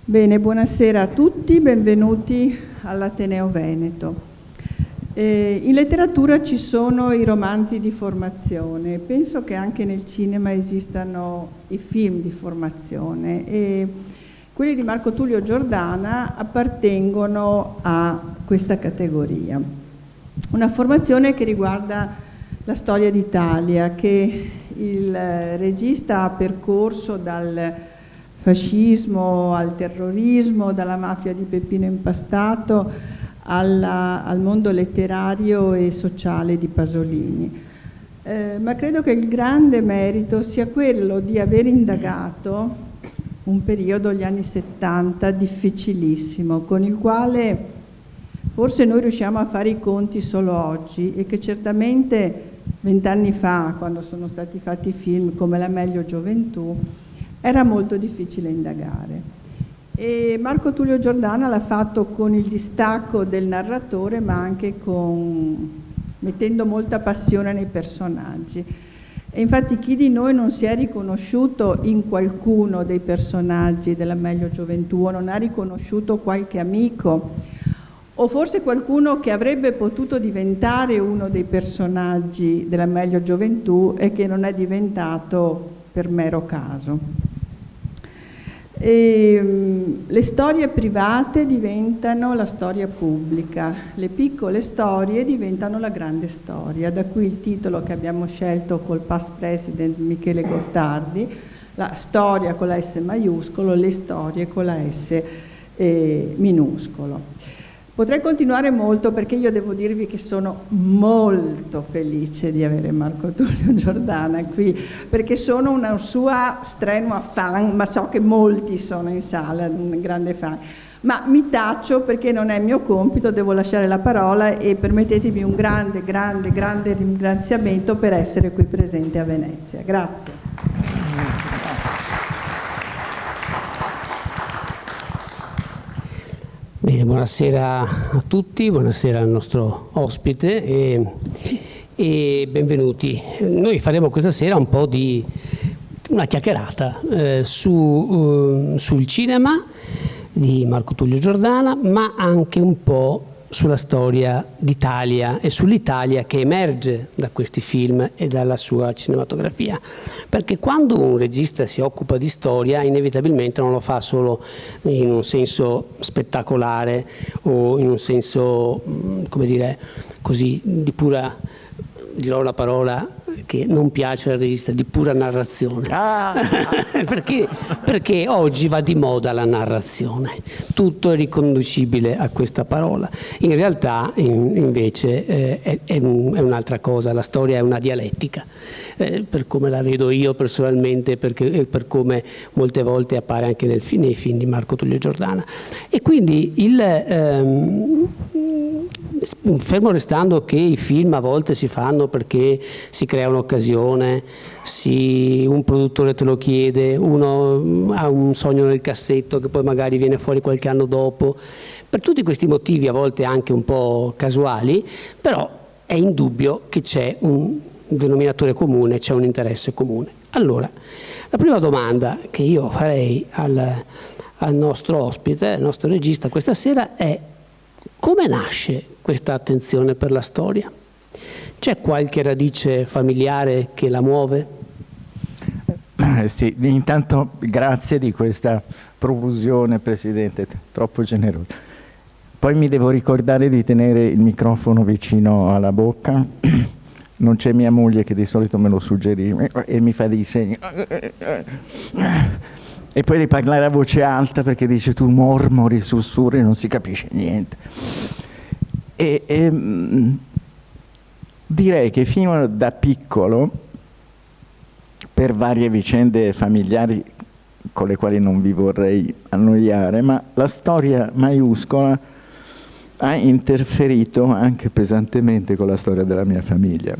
Bene, buonasera a tutti, benvenuti all'Ateneo Veneto. In letteratura ci sono i romanzi di formazione, penso che anche nel cinema esistano i film di formazione e quelli di Marco Tullio Giordana appartengono a questa categoria. Una formazione che riguarda la storia d'Italia, che il regista ha percorso dal fascismo al terrorismo, dalla mafia di Peppino Impastato al mondo letterario e sociale di Pasolini. Ma credo che il grande merito sia quello di aver indagato un periodo, gli anni 70, difficilissimo, con il quale forse noi riusciamo a fare i conti solo oggi e che certamente 20 anni fa, quando sono stati fatti film come La meglio gioventù, era molto difficile indagare. E Marco Tullio Giordana l'ha fatto con il distacco del narratore, ma anche mettendo molta passione nei personaggi. E infatti chi di noi non si è riconosciuto in qualcuno dei personaggi della meglio gioventù, o non ha riconosciuto qualche amico, o forse qualcuno che avrebbe potuto diventare uno dei personaggi della meglio gioventù e che non è diventato per mero caso. Le storie private diventano la storia pubblica, le piccole storie diventano la grande storia, da qui il titolo che abbiamo scelto col past president Michele Gottardi, la storia con la S maiuscolo, le storie con la S minuscolo. Potrei continuare molto perché io devo dirvi che sono molto felice di avere Marco Tullio Giordana qui, perché sono una sua strenua fan, ma so che molti sono in sala, un grande fan. Ma mi taccio perché non è mio compito, devo lasciare la parola e permettetemi un grande ringraziamento per essere qui presente a Venezia. Grazie. Bene, buonasera a tutti, buonasera al nostro ospite e benvenuti. Noi faremo questa sera un po' di una chiacchierata sul cinema di Marco Tullio Giordana, ma anche un po' sulla storia d'Italia e sull'Italia che emerge da questi film e dalla sua cinematografia. Perché quando un regista si occupa di storia, inevitabilmente non lo fa solo in un senso spettacolare o in un senso, come dire, così, di pura, dirò la parola che non piace al regista, di pura narrazione. Perché oggi va di moda la narrazione, tutto è riconducibile a questa parola. In realtà invece è un'altra cosa, la storia è una dialettica, per come la vedo io personalmente, per come molte volte appare anche nei film di Marco Tullio Giordana. E quindi fermo restando che i film a volte si fanno perché si crea un'occasione, un produttore te lo chiede, uno ha un sogno nel cassetto che poi magari viene fuori qualche anno dopo, per tutti questi motivi a volte anche un po' casuali, però è indubbio che c'è un denominatore comune, c'è un interesse comune. Allora, la prima domanda che io farei al nostro ospite, al nostro regista questa sera è: come nasce questa attenzione per la storia? C'è qualche radice familiare che la muove? Sì, intanto grazie di questa profusione, Presidente, troppo generosa. Poi mi devo ricordare di tenere il microfono vicino alla bocca. Non c'è mia moglie che di solito me lo suggerisce e mi fa dei segni. E poi di parlare a voce alta perché dice tu mormori, sussurri, non si capisce niente. Direi che fino da piccolo, per varie vicende familiari con le quali non vi vorrei annoiare, ma la storia maiuscola ha interferito anche pesantemente con la storia della mia famiglia.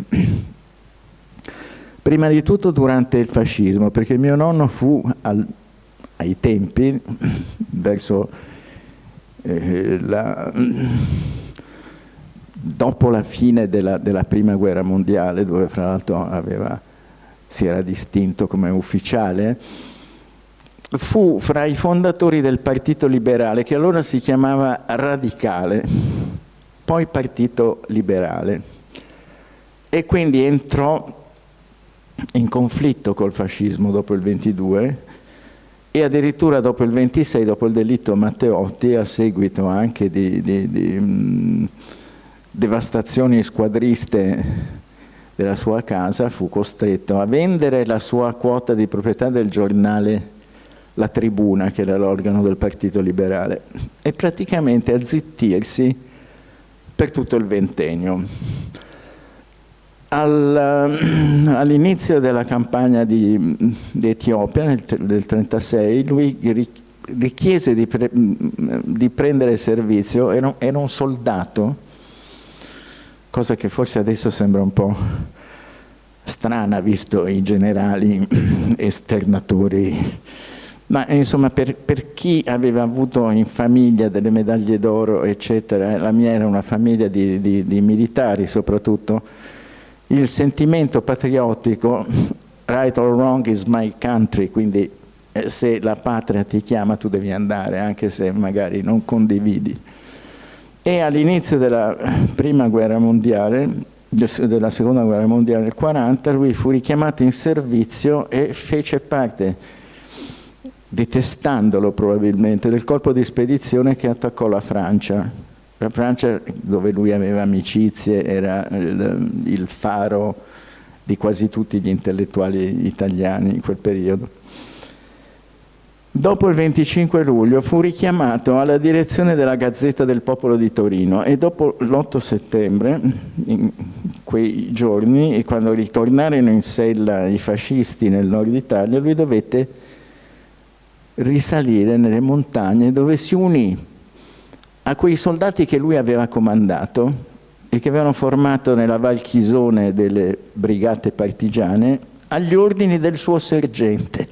Prima di tutto durante il fascismo, perché mio nonno fu ai tempi, verso dopo la fine della Prima Guerra Mondiale, dove fra l'altro si era distinto come ufficiale, fu fra i fondatori del Partito Liberale, che allora si chiamava Radicale, poi Partito Liberale, e quindi entrò in conflitto col fascismo dopo il 22 e addirittura dopo il 26, dopo il delitto Matteotti, a seguito anche di devastazioni squadriste della sua casa, fu costretto a vendere la sua quota di proprietà del giornale La Tribuna, che era l'organo del Partito Liberale, e praticamente a zittirsi per tutto il ventennio. All'inizio della campagna di Etiopia, del 1936, lui richiese di prendere servizio, era un soldato, cosa che forse adesso sembra un po' strana, visto i generali esternatori. Ma insomma, per chi aveva avuto in famiglia delle medaglie d'oro, eccetera, la mia era una famiglia di militari soprattutto, il sentimento patriottico, right or wrong is my country, quindi se la patria ti chiama tu devi andare, anche se magari non condividi. E all'inizio della Prima Guerra Mondiale, della Seconda Guerra Mondiale, nel 1940, lui fu richiamato in servizio e fece parte, detestandolo probabilmente, del corpo di spedizione che attaccò la Francia. La Francia, dove lui aveva amicizie, era il faro di quasi tutti gli intellettuali italiani in quel periodo. Dopo il 25 luglio fu richiamato alla direzione della Gazzetta del Popolo di Torino e dopo l'8 settembre, in quei giorni, quando ritornarono in sella i fascisti nel nord Italia, lui dovette risalire nelle montagne, dove si unì a quei soldati che lui aveva comandato e che avevano formato nella Val Chisone delle brigate partigiane, agli ordini del suo sergente,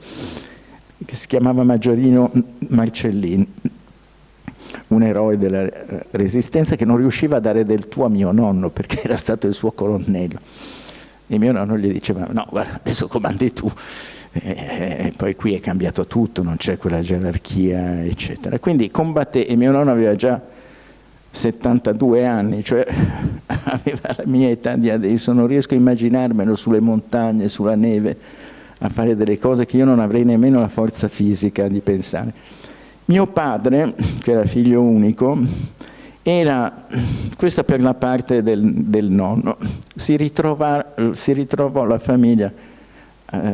che si chiamava Maggiorino Marcellin, un eroe della Resistenza che non riusciva a dare del tu a mio nonno perché era stato il suo colonnello. E mio nonno gli diceva: no, guarda, adesso comandi tu. E poi qui è cambiato tutto, non c'è quella gerarchia, eccetera. Quindi combatté, e mio nonno aveva già 72 anni, cioè aveva la mia età di adesso, non riesco a immaginarmelo sulle montagne, sulla neve, a fare delle cose che io non avrei nemmeno la forza fisica di pensare. Mio padre, che era figlio unico, era, questa per la parte del nonno, si ritrovò la famiglia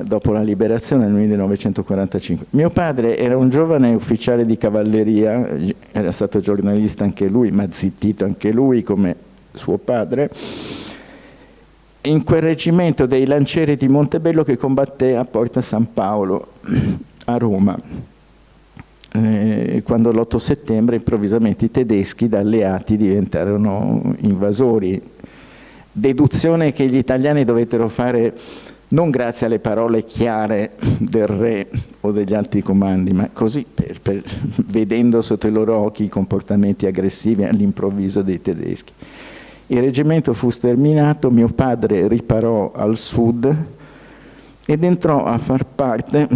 dopo la liberazione nel 1945. Mio padre era un giovane ufficiale di cavalleria, era stato giornalista anche lui, ma zittito anche lui come suo padre, in quel reggimento dei lancieri di Montebello che combatté a Porta San Paolo a Roma, quando l'8 settembre improvvisamente i tedeschi da alleati diventarono invasori. Deduzione che gli italiani dovettero fare non grazie alle parole chiare del re o degli alti comandi, ma così vedendo sotto i loro occhi i comportamenti aggressivi all'improvviso dei tedeschi. Il reggimento fu sterminato, mio padre riparò al sud ed entrò a far parte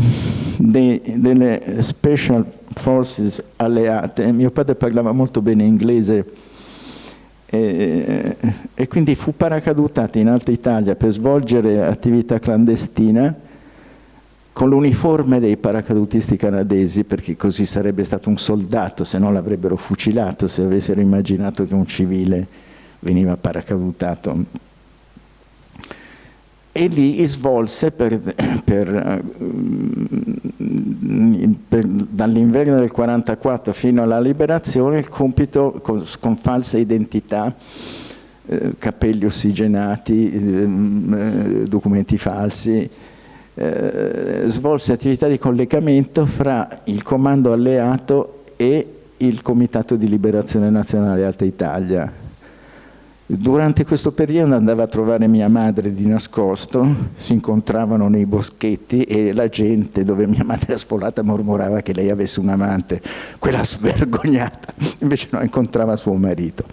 delle Special Forces alleate. Mio padre parlava molto bene inglese e quindi fu paracadutato in Alta Italia per svolgere attività clandestina con l'uniforme dei paracadutisti canadesi, perché così sarebbe stato un soldato, se no l'avrebbero fucilato se avessero immaginato che un civile veniva paracadutato. E lì svolse dall'inverno del 1944 fino alla liberazione il compito con falsa identità, capelli ossigenati, documenti falsi, svolse attività di collegamento fra il comando alleato e il Comitato di Liberazione Nazionale Alta Italia. Durante questo periodo andava a trovare mia madre di nascosto, si incontravano nei boschetti e la gente dove mia madre era sfolata mormorava che lei avesse un amante, quella svergognata, invece no, incontrava suo marito.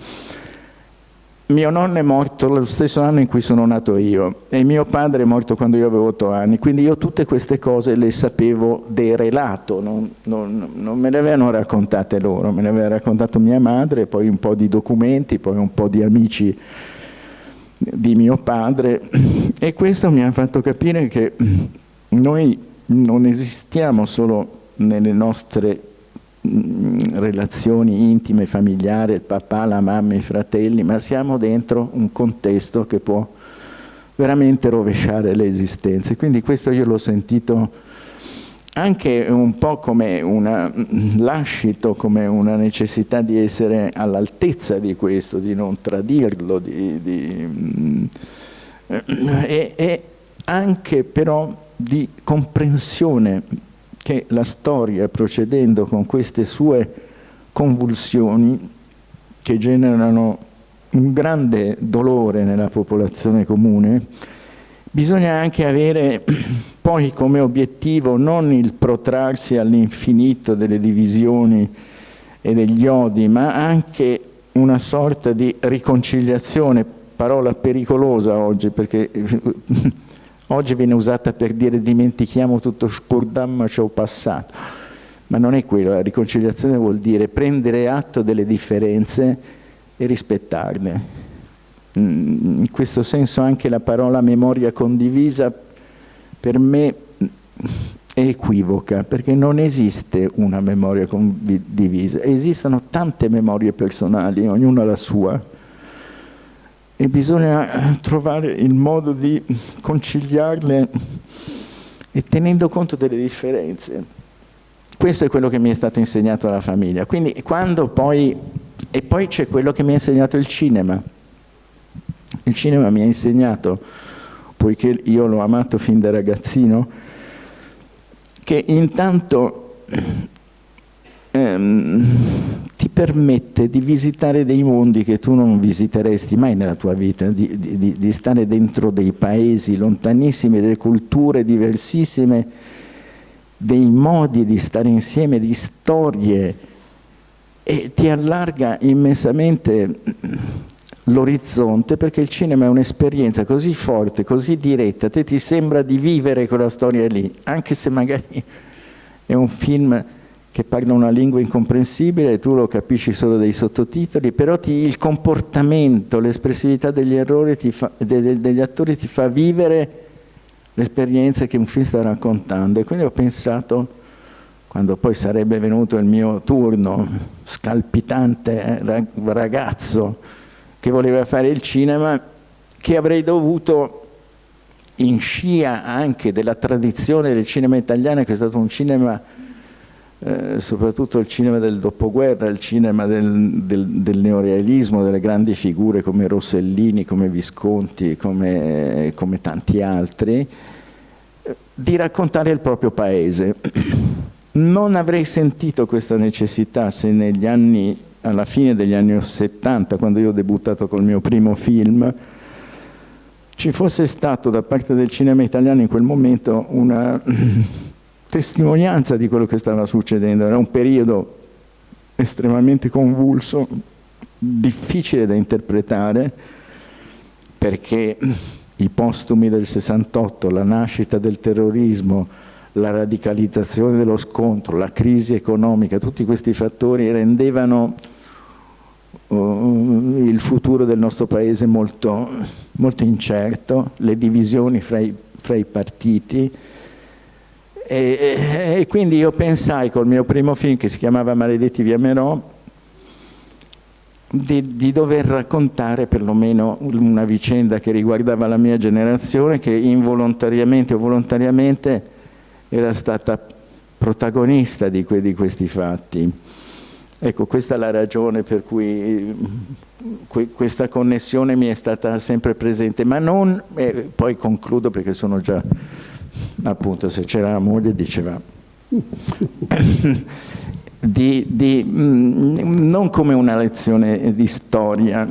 Mio nonno è morto lo stesso anno in cui sono nato io e mio padre è morto quando io avevo 8 anni, quindi io tutte queste cose le sapevo de relato, non me le avevano raccontate loro, me le aveva raccontato mia madre, poi un po' di documenti, poi un po' di amici di mio padre, e questo mi ha fatto capire che noi non esistiamo solo nelle nostre relazioni intime, familiari, il papà, la mamma, i fratelli, ma siamo dentro un contesto che può veramente rovesciare le esistenze. Quindi questo io l'ho sentito anche un po' come un lascito, come una necessità di essere all'altezza di questo, di non tradirlo, e anche però di comprensione che la storia, procedendo con queste sue convulsioni che generano un grande dolore nella popolazione comune, bisogna anche avere poi come obiettivo non il protrarsi all'infinito delle divisioni e degli odi, ma anche una sorta di riconciliazione, parola pericolosa oggi, perché oggi viene usata per dire dimentichiamo tutto, scordammo ciò passato, ma non è quello. La riconciliazione vuol dire prendere atto delle differenze e rispettarle. In questo senso anche la parola memoria condivisa per me è equivoca, perché non esiste una memoria condivisa, esistono tante memorie personali, ognuna la sua, e bisogna trovare il modo di conciliarle e tenendo conto delle differenze. Questo è quello che mi è stato insegnato dalla famiglia. Quindi quando poi... E poi c'è quello che mi ha insegnato il cinema. Il cinema mi ha insegnato, poiché io l'ho amato fin da ragazzino, che intanto ti permette di visitare dei mondi che tu non visiteresti mai nella tua vita, di stare dentro dei paesi lontanissimi, delle culture diversissime, dei modi di stare insieme, di storie, e ti allarga immensamente l'orizzonte, perché il cinema è un'esperienza così forte, così diretta, te ti sembra di vivere quella storia lì, anche se magari è un film che parla una lingua incomprensibile e tu lo capisci solo dai sottotitoli, però il comportamento, l'espressività degli errori degli attori ti fa vivere l'esperienza che un film sta raccontando. E quindi ho pensato, quando poi sarebbe venuto il mio turno, scalpitante ragazzo che voleva fare il cinema, che avrei dovuto, in scia anche della tradizione del cinema italiano, che è stato un cinema, soprattutto il cinema del dopoguerra, il cinema del neorealismo, delle grandi figure come Rossellini, come Visconti, come tanti altri, di raccontare il proprio paese. Non avrei sentito questa necessità se negli anni, alla fine degli anni 70, quando io ho debuttato col mio primo film, ci fosse stato da parte del cinema italiano in quel momento una testimonianza di quello che stava succedendo. Era un periodo estremamente convulso, difficile da interpretare, perché i postumi del 68, la nascita del terrorismo, la radicalizzazione dello scontro, la crisi economica, tutti questi fattori rendevano il futuro del nostro paese molto, molto incerto, le divisioni fra i partiti, e quindi io pensai col mio primo film, che si chiamava Maledetti via Merò, di dover raccontare perlomeno una vicenda che riguardava la mia generazione, che involontariamente o volontariamente era stata protagonista di questi fatti. Ecco, questa è la ragione per cui questa connessione mi è stata sempre presente, ma non, poi concludo perché sono già, appunto, se c'era la moglie diceva, non come una lezione di storia,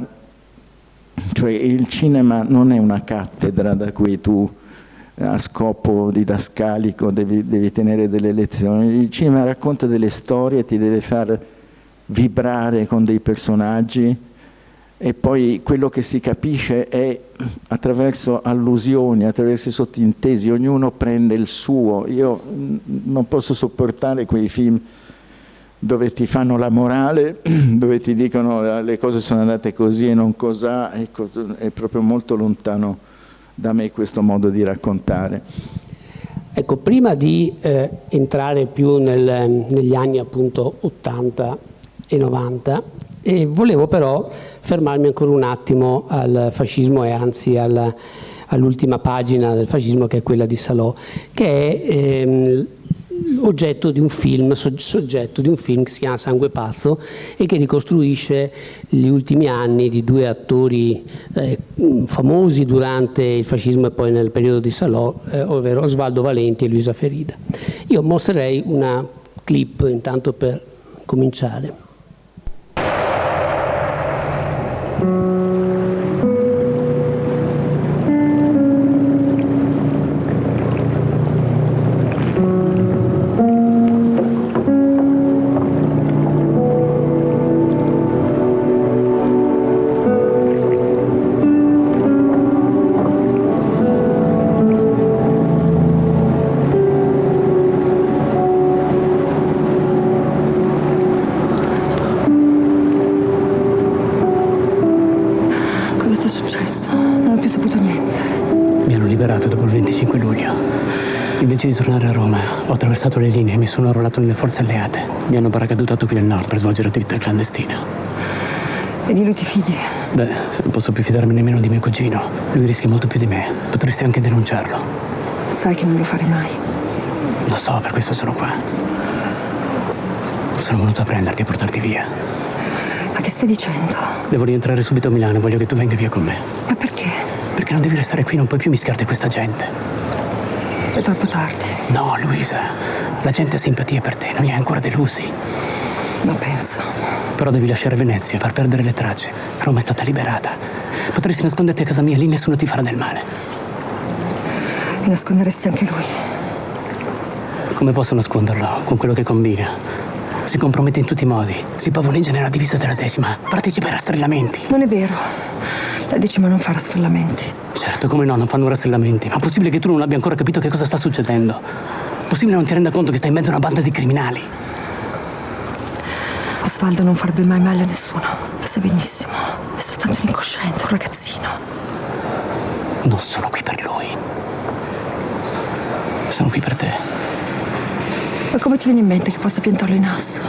cioè il cinema non è una cattedra da cui tu a scopo didascalico devi tenere delle lezioni. Il cinema racconta delle storie, ti deve far vibrare con dei personaggi, e poi quello che si capisce è attraverso allusioni, attraverso i sottintesi, ognuno prende il suo. Io non posso sopportare quei film dove ti fanno la morale, dove ti dicono le cose sono andate così e non cos'ha, è proprio molto lontano da me questo modo di raccontare. Ecco, prima di entrare più negli anni appunto 80 e 90, volevo però fermarmi ancora un attimo al fascismo, e anzi all'ultima pagina del fascismo, che è quella di Salò, che è oggetto di un film, soggetto di un film che si chiama Sangue Pazzo, e che ricostruisce gli ultimi anni di due attori famosi durante il fascismo e poi nel periodo di Salò, ovvero Osvaldo Valenti e Luisa Ferida. Io mostrerei una clip intanto per cominciare. Invece di tornare a Roma, ho attraversato le linee e mi sono arruolato nelle forze alleate. Mi hanno paracadutato qui nel nord per svolgere attività clandestina. E di lui ti fidi? Beh, se non posso più fidarmi nemmeno di mio cugino, lui rischia molto più di me. Potresti anche denunciarlo. Sai che non lo farei mai. Lo so, per questo sono qua. Sono venuto a prenderti e portarti via. Ma che stai dicendo? Devo rientrare subito a Milano e voglio che tu venga via con me. Ma perché? Perché non devi restare qui, non puoi più mischiarti a questa gente. È troppo tardi. No, Luisa, la gente ha simpatia per te, non li hai ancora delusi. Non penso. Però devi lasciare Venezia, far perdere le tracce. Roma è stata liberata. Potresti nasconderti a casa mia, lì nessuno ti farà del male. E nasconderesti anche lui? Come posso nasconderlo con quello che combina? Si compromette in tutti i modi, si pavoneggia nella divisa della Decima, partecipa ai rastrellamenti. Non è vero. La Decima non fa rastrellamenti. Certo, come no, non fanno rastrellamenti. Ma è possibile che tu non abbia ancora capito che cosa sta succedendo? Possibile non ti renda conto che stai in mezzo a una banda di criminali? Osvaldo non farebbe mai male a nessuno. Lo sai benissimo. È soltanto un incosciente, un ragazzino. Non sono qui per lui. Sono qui per te. Ma come ti viene in mente che possa piantarlo in asso?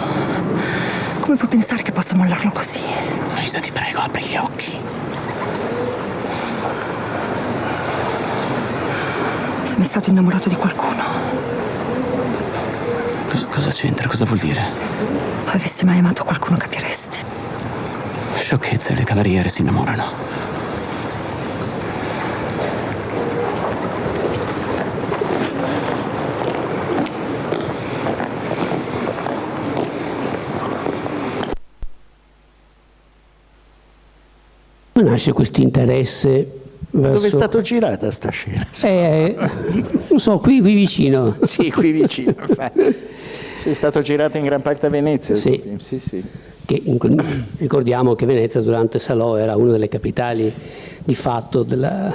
Come puoi pensare che possa mollarlo così? Luisa, ti prego, apri gli occhi. Sei mai stato innamorato di qualcuno? Cosa c'entra? Cosa vuol dire? Avessi mai amato qualcuno capiresti. Sciocchezze, le cameriere si innamorano. Come nasce questo interesse verso... Dove è stato girata sta scena? non so, qui vicino. Sì, qui vicino. Sì, è stato girato in gran parte a Venezia. Sì. Sì, sì. Ricordiamo che Venezia durante Salò era una delle capitali di fatto della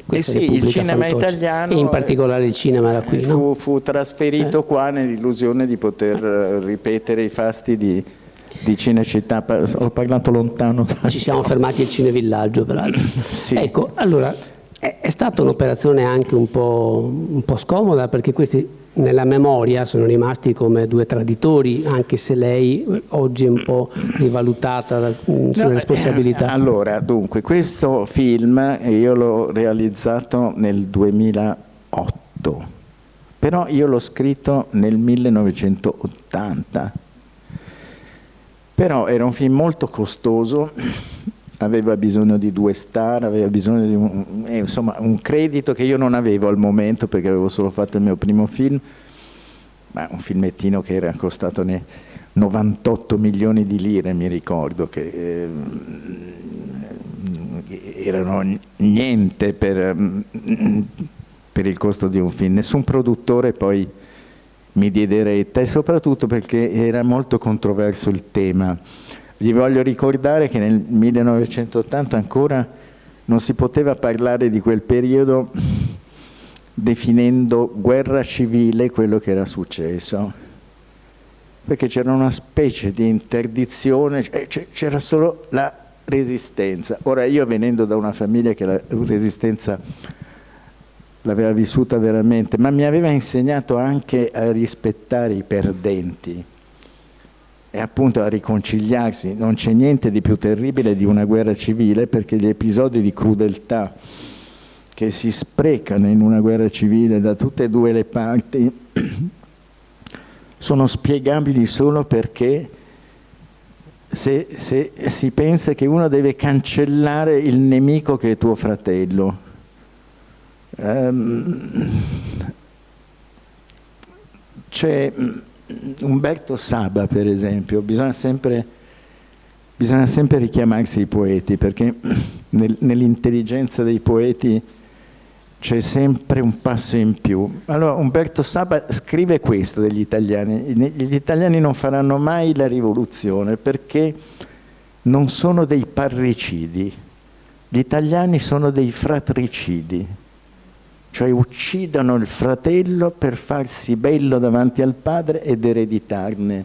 questa Repubblica il cinema fantoccia. italiano, e in particolare il cinema era qui, no? fu trasferito qua nell'illusione di poter ripetere i fasti di Cinecittà. Ho parlato lontano. Ci siamo fermati al Cinevillaggio, peraltro. Sì. Ecco, allora, è stata un'operazione anche un po' scomoda, perché questi nella memoria sono rimasti come due traditori, anche se lei oggi è un po' rivalutata sulle responsabilità. Allora, dunque, questo film io l'ho realizzato nel 2008, però io l'ho scritto nel 1980. Però era un film molto costoso, aveva bisogno di 2 star, aveva bisogno di un credito che io non avevo al momento, perché avevo solo fatto il mio primo film, ma un filmettino che era costato 98 milioni di lire, mi ricordo, che erano niente per il costo di un film. Nessun produttore poi mi diede retta, e soprattutto perché era molto controverso il tema. Gli voglio ricordare che nel 1980 ancora non si poteva parlare di quel periodo definendo guerra civile quello che era successo, perché c'era una specie di interdizione, c'era solo la resistenza. Ora, io venendo da una famiglia che la resistenza l'aveva vissuta veramente, ma mi aveva insegnato anche a rispettare i perdenti e appunto a riconciliarsi. Non c'è niente di più terribile di una guerra civile, perché gli episodi di crudeltà che si sprecano in una guerra civile da tutte e due le parti sono spiegabili solo perché se si pensa che uno deve cancellare il nemico che è tuo fratello. C'è Umberto Saba, per esempio, bisogna sempre richiamarsi ai poeti, perché nell'intelligenza dei poeti c'è sempre un passo in più. Allora Umberto Saba scrive questo degli italiani: gli italiani non faranno mai la rivoluzione perché non sono dei parricidi, gli italiani sono dei fratricidi, cioè uccidono il fratello per farsi bello davanti al padre ed ereditarne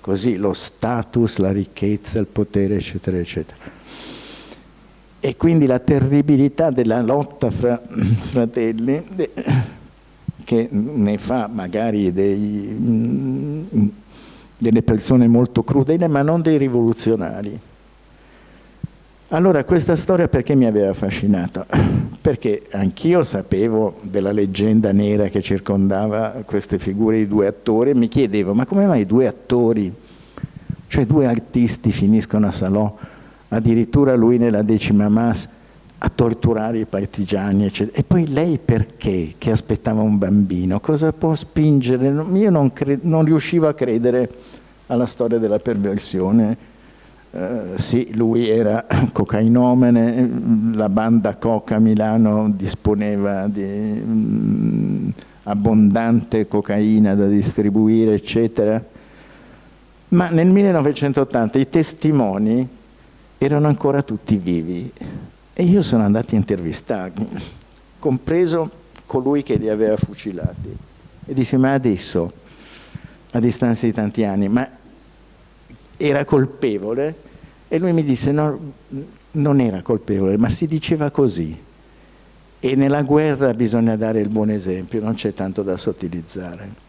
così lo status, la ricchezza, il potere, eccetera, eccetera. E quindi la terribilità della lotta fra fratelli, che ne fa magari delle persone molto crudeli, ma non dei rivoluzionari. Allora, questa storia perché mi aveva affascinato? Perché anch'io sapevo della leggenda nera che circondava queste figure di due attori, e mi chiedevo, ma come mai due attori, cioè due artisti, finiscono a Salò, addirittura lui nella 10ª Mass, a torturare i partigiani, eccetera. E poi lei perché? Che aspettava un bambino? Cosa può spingere? Io non riuscivo a credere alla storia della perversione. Sì, lui era cocainomane, la banda Coca a Milano disponeva di abbondante cocaina da distribuire, eccetera. Ma nel 1980 i testimoni erano ancora tutti vivi e io sono andato a intervistarli, compreso colui che li aveva fucilati, e dissi: ma adesso, a distanza di tanti anni, ma era colpevole? E lui mi disse: no, non era colpevole, ma si diceva così, e nella guerra bisogna dare il buon esempio, non c'è tanto da sottilizzare.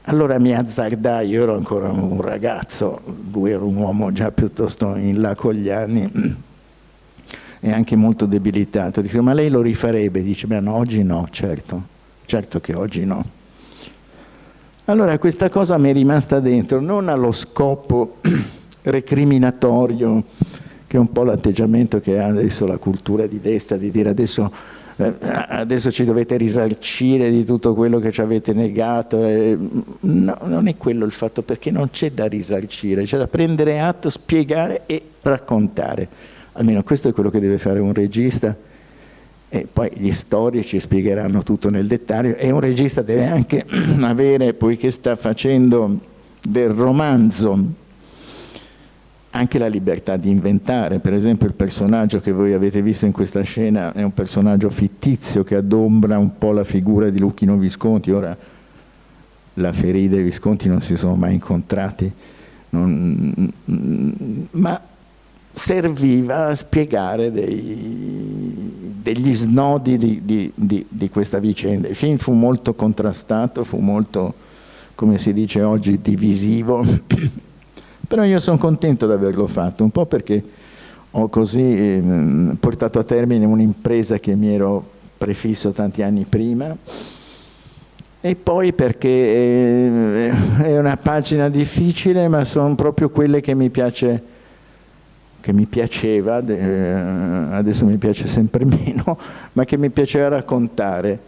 Allora mi azzardai, io ero ancora un ragazzo, lui era un uomo già piuttosto in là con gli anni e anche molto debilitato. Dico: ma lei lo rifarebbe? Dice: beh, no, oggi no, certo che oggi no. Allora questa cosa mi è rimasta dentro, non allo scopo recriminatorio, che è un po' l'atteggiamento che ha adesso la cultura di destra, di dire adesso ci dovete risarcire di tutto quello che ci avete negato. No, non è quello il fatto, perché non c'è da risarcire, c'è da prendere atto, spiegare e raccontare. Almeno questo è quello che deve fare un regista, e poi gli storici spiegheranno tutto nel dettaglio, e un regista deve anche avere, poiché sta facendo del romanzo, anche la libertà di inventare. Per esempio il personaggio che voi avete visto in questa scena è un personaggio fittizio che adombra un po' la figura di Luchino Visconti. Ora la Ferida e Visconti non si sono mai incontrati, ma serviva a spiegare degli snodi di questa vicenda. Il film fu molto contrastato, fu molto, come si dice oggi, divisivo, però io sono contento di averlo fatto, un po' perché ho così portato a termine un'impresa che mi ero prefisso tanti anni prima, e poi perché è una pagina difficile, ma sono proprio quelle che mi piaceva, adesso mi piace sempre meno, ma che mi piaceva raccontare.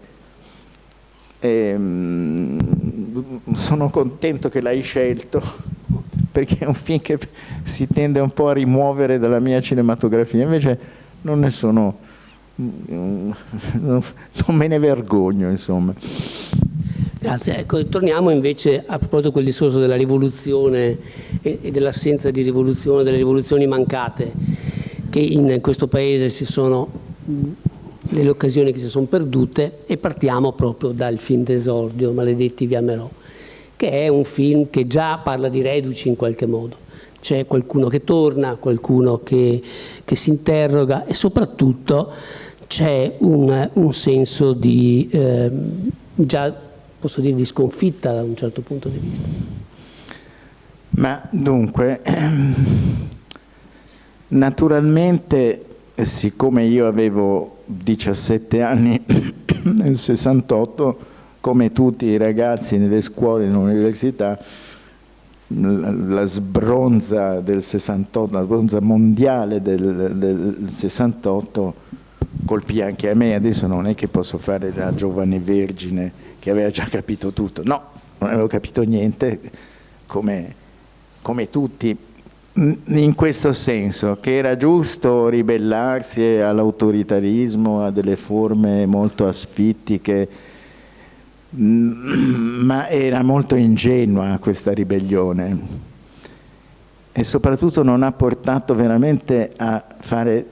sono contento che l'hai scelto, perché è un film che si tende un po' a rimuovere dalla mia cinematografia, invece non ne sono, non me ne vergogno, insomma. Grazie. Ecco, torniamo invece a proposito di quel discorso della rivoluzione e dell'assenza di rivoluzione, delle rivoluzioni mancate, che in questo paese si sono delle occasioni che si sono perdute, e partiamo proprio dal film d'esordio, Maledetti vi amerò, che è un film che già parla di reduci in qualche modo. C'è qualcuno che torna, qualcuno che si interroga, e soprattutto c'è un senso di, già posso dire, di sconfitta da un certo punto di vista. Ma dunque, naturalmente, siccome io avevo 17 anni nel 68, come tutti i ragazzi nelle scuole e nell'università, la sbronza del 68, la sbronza mondiale del 68 colpì anche a me. Adesso non è che posso fare la giovane vergine che aveva già capito tutto, no, non avevo capito niente, come tutti, in questo senso, che era giusto ribellarsi all'autoritarismo, a delle forme molto asfittiche, ma era molto ingenua questa ribellione, e soprattutto non ha portato veramente a fare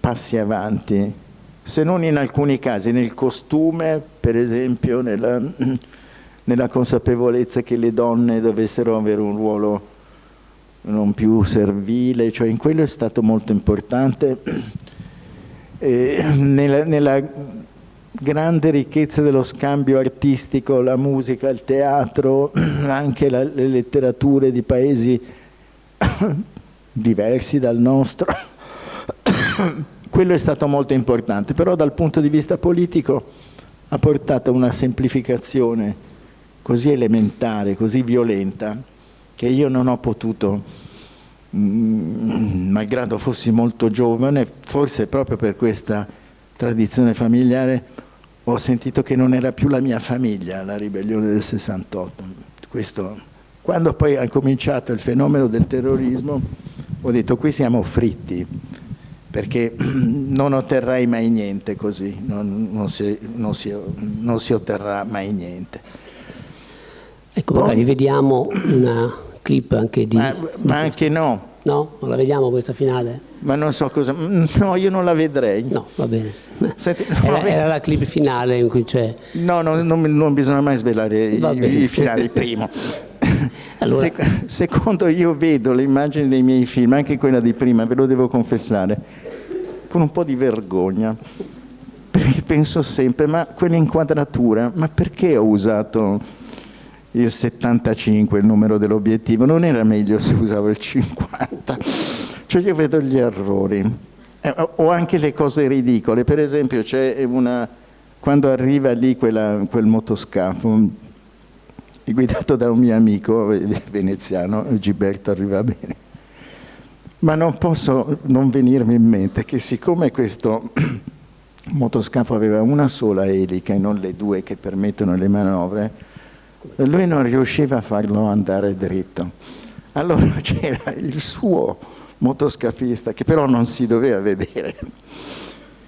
passi avanti, se non in alcuni casi, nel costume, per esempio, nella consapevolezza che le donne dovessero avere un ruolo non più servile, cioè in quello è stato molto importante, nella grande ricchezza dello scambio artistico, la musica, il teatro, anche le letterature di paesi diversi dal nostro. Quello è stato molto importante, però dal punto di vista politico ha portato a una semplificazione così elementare, così violenta, che io non ho potuto, malgrado fossi molto giovane, forse proprio per questa tradizione familiare, ho sentito che non era più la mia famiglia, la ribellione del 68. Questo, quando poi ha cominciato il fenomeno del terrorismo, ho detto: qui siamo fritti, perché non otterrai mai niente così, non si otterrà mai niente. Ecco, magari vediamo una clip anche di... Ma anche no. No? Non la vediamo questa finale? Ma non so cosa... No, io non la vedrei. No, va bene. Senti, era la clip finale in cui c'è... No, non bisogna mai svelare i finali, primo. Allora... Secondo, io vedo le immagini dei miei film, anche quella di prima, ve lo devo confessare, con un po' di vergogna, perché penso sempre: ma quell'inquadratura, ma perché ho usato il 75, il numero dell'obiettivo? Non era meglio se usavo il 50? Cioè io vedo gli errori, o anche le cose ridicole. Per esempio c'è quando arriva lì quel motoscafo guidato da un mio amico veneziano, Giberto Arrivabene, ma non posso non venirmi in mente che, siccome questo motoscafo aveva una sola elica e non le due che permettono le manovre, lui non riusciva a farlo andare dritto. Allora c'era il suo motoscafista, che però non si doveva vedere,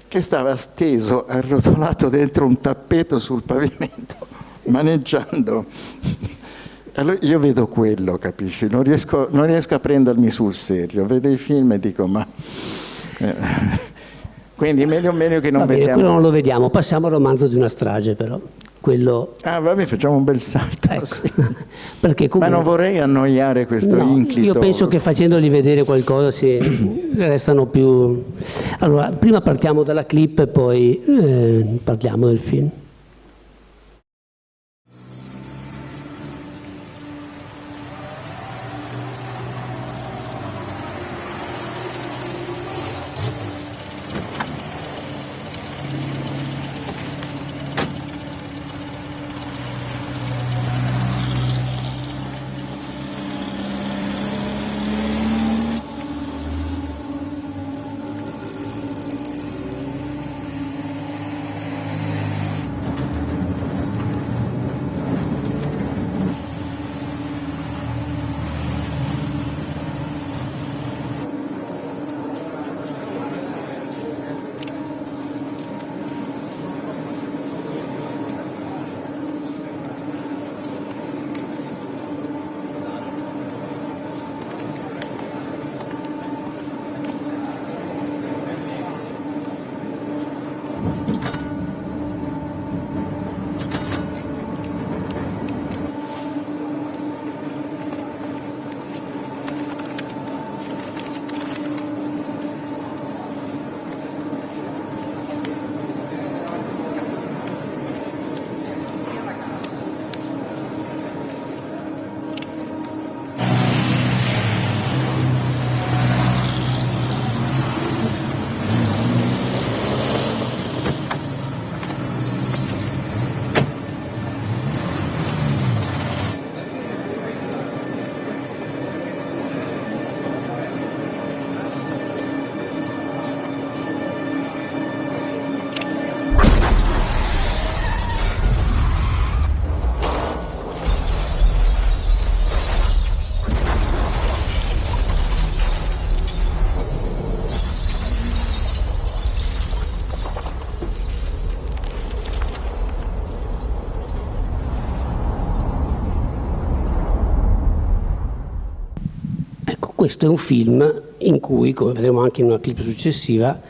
che stava steso, arrotolato dentro un tappeto sul pavimento, maneggiando. Allora io vedo quello, capisci? Non riesco a prendermi sul serio. Vedo i film e dico: ma... Quindi è meglio che non vediamo. Quello non lo vediamo. Passiamo al romanzo di una strage, però. Quello... Ah, vabbè, facciamo un bel salto. Ecco. Sì. Perché comunque... Ma non vorrei annoiare questo inclito. Io penso che facendogli vedere qualcosa restano più... Allora, prima partiamo dalla clip e poi parliamo del film. questo è un film in cui, come vedremo anche in una clip successiva,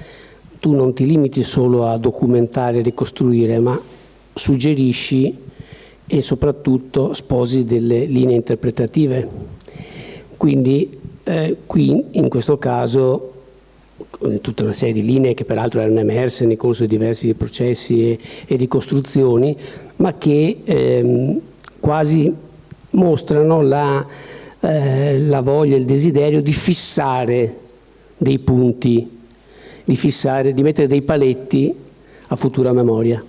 tu non ti limiti solo a documentare e ricostruire, ma suggerisci e soprattutto sposi delle linee interpretative. Quindi qui in questo caso tutta una serie di linee che peraltro erano emerse nel corso di diversi processi e ricostruzioni, ma che quasi mostrano la voglia, il desiderio di fissare dei punti, di mettere dei paletti a futura memoria.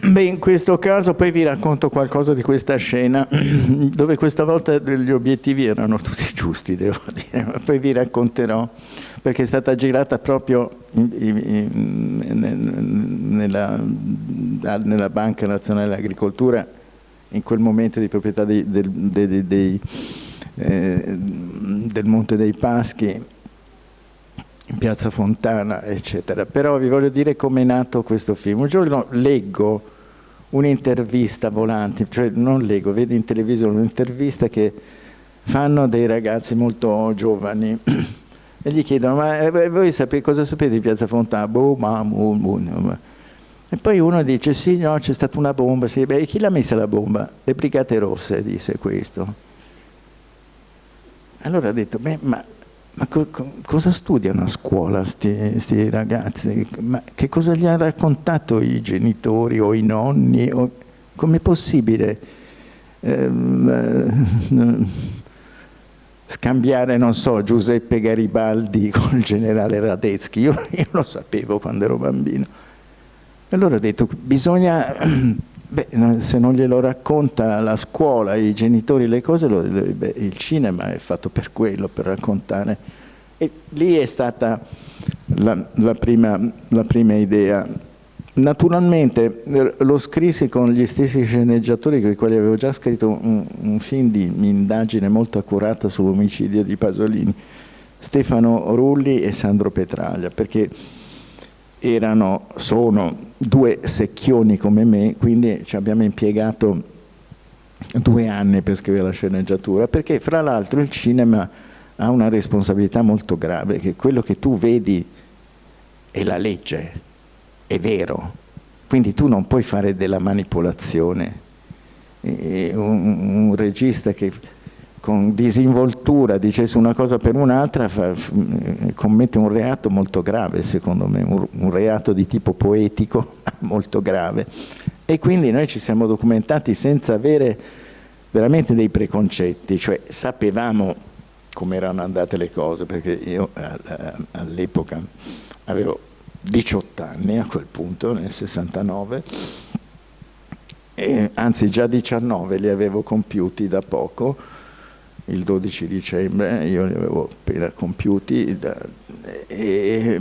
Beh, in questo caso poi vi racconto qualcosa di questa scena, dove questa volta gli obiettivi erano tutti giusti, devo dire, ma poi vi racconterò, perché è stata girata proprio nella Banca Nazionale dell'Agricoltura, in quel momento di proprietà del Monte dei Paschi, in Piazza Fontana, eccetera. Però vi voglio dire come è nato questo film. Un giorno leggo un'intervista volante, cioè non leggo, vedo in televisione un'intervista che fanno dei ragazzi molto giovani e gli chiedono: ma voi cosa sapete di Piazza Fontana? E poi uno dice: sì, no, c'è stata una bomba. Sì, beh, chi l'ha messa la bomba? Le Brigate Rosse, disse questo. Allora ha detto: beh, ma cosa studiano a scuola sti ragazzi? Ma che cosa gli hanno raccontato i genitori o i nonni? Com'è possibile scambiare, non so, Giuseppe Garibaldi con il generale Radetzky? Io lo sapevo quando ero bambino. E allora ho detto: bisogna, se non glielo racconta la scuola, i genitori, le cose, il cinema è fatto per quello, per raccontare. E lì è stata la prima idea. Naturalmente lo scrissi con gli stessi sceneggiatori con i quali avevo già scritto un film di indagine molto accurata sull'omicidio di Stefano Rulli e Sandro Petraglia, perché sono due secchioni come me, quindi ci abbiamo impiegato 2 anni per scrivere la sceneggiatura, perché fra l'altro il cinema ha una responsabilità molto grave, che quello che tu vedi è la legge, è vero, quindi tu non puoi fare della manipolazione. Un regista che con disinvoltura dicesse una cosa per un'altra commette un reato molto grave, secondo me, un reato di tipo poetico molto grave. E quindi noi ci siamo documentati senza avere veramente dei preconcetti, cioè sapevamo come erano andate le cose, perché io all'epoca avevo 18 anni a quel punto, nel 69, anzi già 19 li avevo compiuti da poco. Il 12 dicembre io li avevo appena compiuti e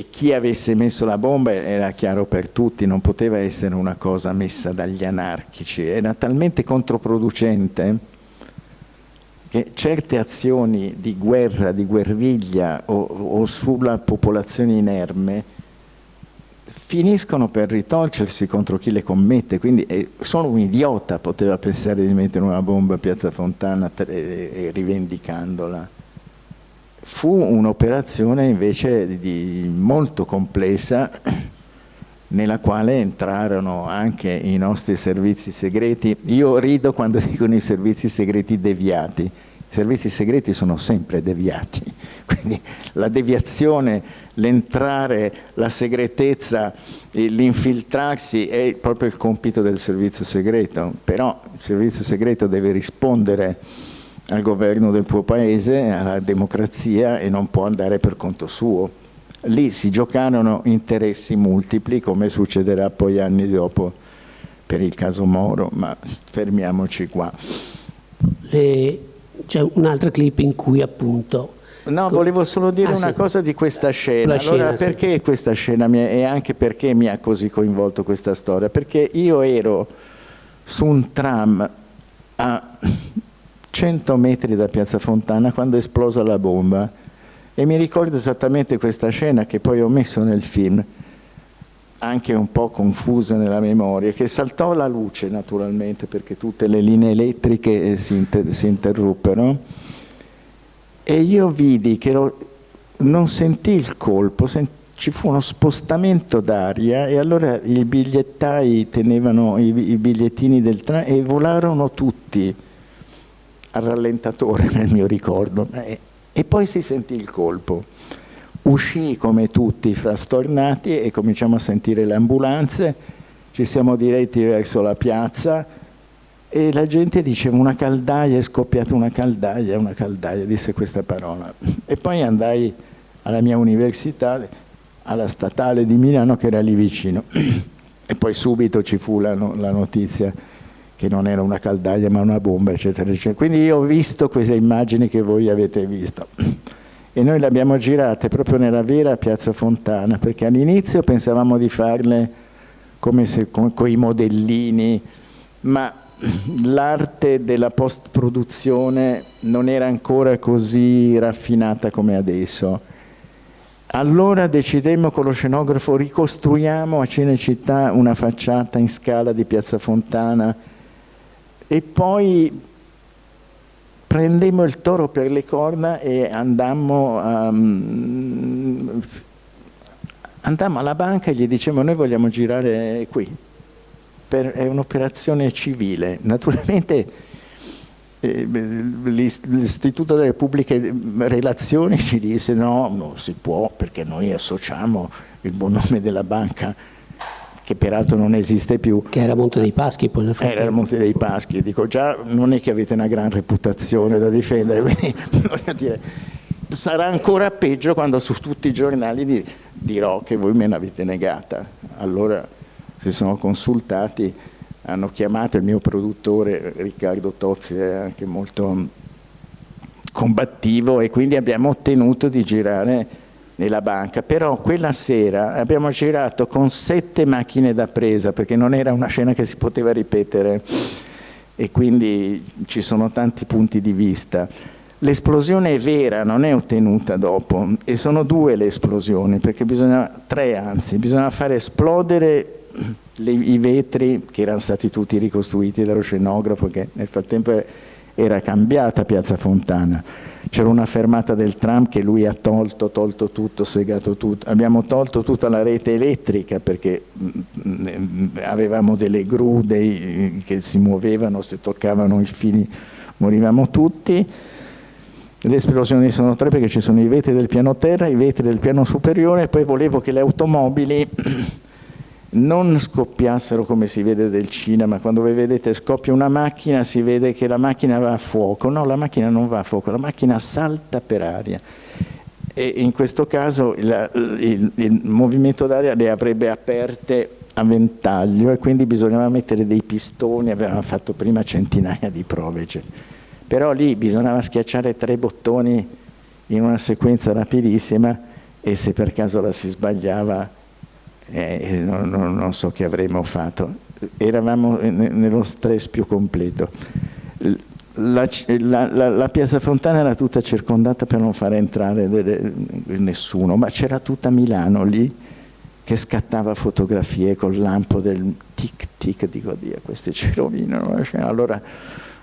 chi avesse messo la bomba era chiaro per tutti, non poteva essere una cosa messa dagli anarchici, era talmente controproducente che certe azioni di guerra, di guerriglia o sulla popolazione inerme finiscono per ritorcersi contro chi le commette, quindi solo un idiota poteva pensare di mettere una bomba a Piazza Fontana rivendicandola. Fu un'operazione invece molto complessa, nella quale entrarono anche i nostri servizi segreti. Io rido quando dicono i servizi segreti deviati. I servizi segreti sono sempre deviati, quindi la deviazione, l'entrare, la segretezza, l'infiltrarsi è proprio il compito del servizio segreto, però il servizio segreto deve rispondere al governo del tuo paese, alla democrazia, e non può andare per conto suo. Lì si giocarono interessi multipli, come succederà poi anni dopo per il caso Moro, ma fermiamoci qua. C'è un'altra clip in cui appunto... No, volevo solo dire una cosa di questa scena. Allora, perché sì. Questa scena e anche perché mi ha così coinvolto questa storia? Perché io ero su un tram a 100 metri da Piazza Fontana quando è esplosa la bomba e mi ricordo esattamente questa scena che poi ho messo nel film. anche un po' confusa nella memoria, che saltò la luce naturalmente perché tutte le linee elettriche si interruppero, e io vidi che non sentì il colpo, ci fu uno spostamento d'aria, e allora i bigliettai tenevano i bigliettini del tram e volarono tutti al rallentatore nel mio ricordo, e poi si sentì il colpo. Uscì come tutti frastornati e cominciamo a sentire le ambulanze, ci siamo diretti verso la piazza e la gente diceva una caldaia, è scoppiata una caldaia, disse questa parola. E poi andai alla mia università, alla Statale di Milano, che era lì vicino, e poi subito ci fu la notizia che non era una caldaia ma una bomba, eccetera, eccetera. Quindi io ho visto queste immagini che voi avete visto. E noi le abbiamo girate proprio nella vera Piazza Fontana, perché all'inizio pensavamo di farle come con i modellini, ma l'arte della post-produzione non era ancora così raffinata come adesso. Allora decidemmo con lo scenografo: ricostruiamo a Cinecittà una facciata in scala di Piazza Fontana, e poi prendemmo il toro per le corna e andammo alla banca e gli dicemmo: noi vogliamo girare qui, è un'operazione civile. Naturalmente l'Istituto delle Pubbliche Relazioni ci disse: no, non si può, perché noi associamo il buon nome della banca, che peraltro non esiste più. Che era Monte dei Paschi, poi nel frattempo. Era il Monte dei Paschi, dico, già non è che avete una gran reputazione da difendere, quindi voglio dire, sarà ancora peggio quando su tutti i giornali dirò che voi me l'avete negata. Allora si sono consultati, hanno chiamato il mio produttore Riccardo Tozzi, è anche molto combattivo, e quindi abbiamo ottenuto di girare nella banca. Però quella sera abbiamo girato con 7 macchine da presa, perché non era una scena che si poteva ripetere, e quindi ci sono tanti punti di vista. L'esplosione è vera, non è ottenuta dopo, e sono 2 le esplosioni, perché bisogna fare esplodere i vetri, che erano stati tutti ricostruiti dallo scenografo, che nel frattempo era cambiata Piazza Fontana. C'era una fermata del tram che lui ha tolto tutto, segato tutto. Abbiamo tolto tutta la rete elettrica, perché avevamo delle gru che si muovevano, se toccavano i fili morivamo tutti. Le esplosioni sono 3, perché ci sono i vetri del piano terra, i vetri del piano superiore, e poi volevo che le automobili non scoppiassero come si vede del cinema. Quando voi vedete scoppia una macchina, si vede che la macchina va a fuoco. No, la macchina non va a fuoco, la macchina salta per aria, e in questo caso il movimento d'aria le avrebbe aperte a ventaglio, e quindi bisognava mettere dei pistoni. Avevamo fatto prima centinaia di prove, però lì bisognava schiacciare 3 bottoni in una sequenza rapidissima, e se per caso la si sbagliava non so che avremmo fatto. Eravamo nello stress più completo. La Piazza Fontana era tutta circondata per non fare entrare nessuno, ma c'era tutta Milano lì che scattava fotografie col lampo del tic tic. Dico, Dio, questi ci rovinano. Allora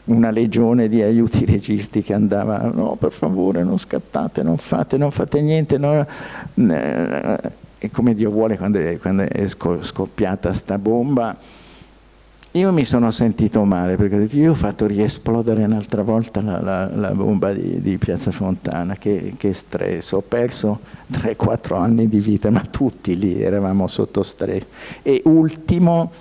una legione di aiuti registi che andava: no, per favore, non scattate, non fate niente, no. E come Dio vuole, quando è scoppiata sta bomba, io mi sono sentito male, perché ho detto: io ho fatto riesplodere un'altra volta la bomba di Piazza Fontana, che stress, ho perso 3-4 anni di vita, ma tutti lì eravamo sotto stress. E ultimo,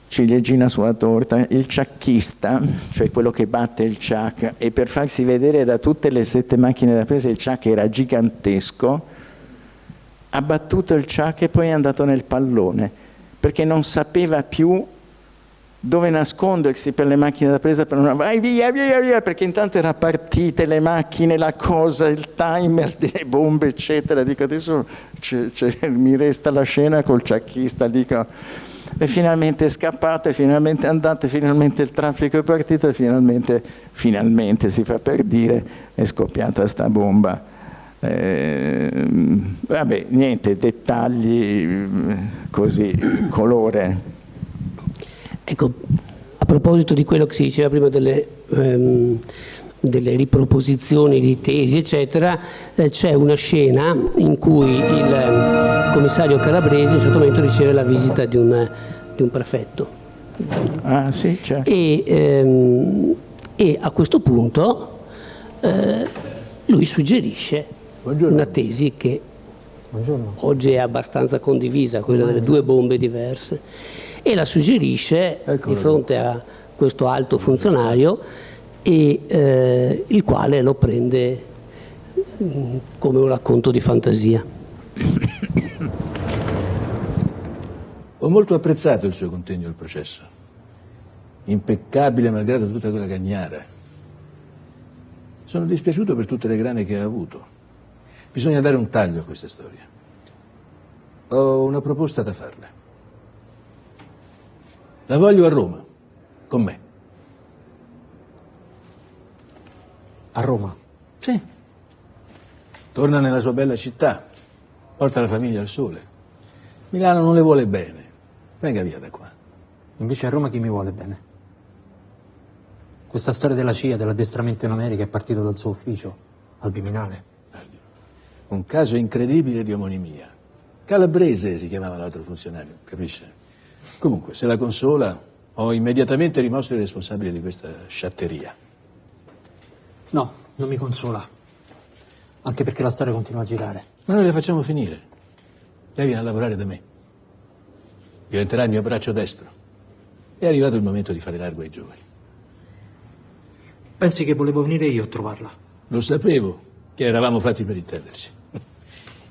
ciliegina sulla torta, il ciacchista, cioè quello che batte il ciak, e per farsi vedere da tutte le 7 macchine da presa, il ciak era gigantesco, ha battuto il ciak e poi è andato nel pallone, perché non sapeva più dove nascondersi per le macchine da presa, per non vai via, perché intanto erano partite le macchine, la cosa, il timer delle bombe, eccetera. Dico, adesso mi resta la scena col ciacchista lì, e finalmente è scappato, e finalmente è andato, e finalmente il traffico è partito, e finalmente si fa per dire, è scoppiata sta bomba Vabbè, niente, dettagli così, colore. Ecco, a proposito di quello che si diceva prima delle riproposizioni di tesi, eccetera, c'è una scena in cui il commissario Calabresi a un certo momento riceve la visita di un prefetto. Ah, sì, certo. E a questo punto lui suggerisce una tesi che oggi è abbastanza condivisa, quella delle due bombe diverse, e la suggerisce di fronte a questo alto funzionario, e il quale lo prende come un racconto di fantasia. Ho molto apprezzato il suo contegno al processo, impeccabile malgrado tutta quella cagnara. Sono dispiaciuto per tutte le grane che ha avuto. Bisogna dare un taglio a questa storia. Ho una proposta da farle. La voglio a Roma, con me. A Roma? Sì. Torna nella sua bella città, porta la famiglia al sole. Milano non le vuole bene. Venga via da qua. Invece a Roma chi mi vuole bene? Questa storia della CIA, dell'addestramento in America, è partita dal suo ufficio, al Viminale. Un caso incredibile di omonimia. Calabrese si chiamava l'altro funzionario, capisce? Comunque, se la consola, ho immediatamente rimosso il responsabile di questa sciatteria. No, non mi consola. Anche perché la storia continua a girare. Ma noi la facciamo finire. Lei viene a lavorare da me. Diventerà il mio braccio destro. È arrivato il momento di fare largo ai giovani. Pensi che volevo venire io a trovarla? Lo sapevo che eravamo fatti per intenderci.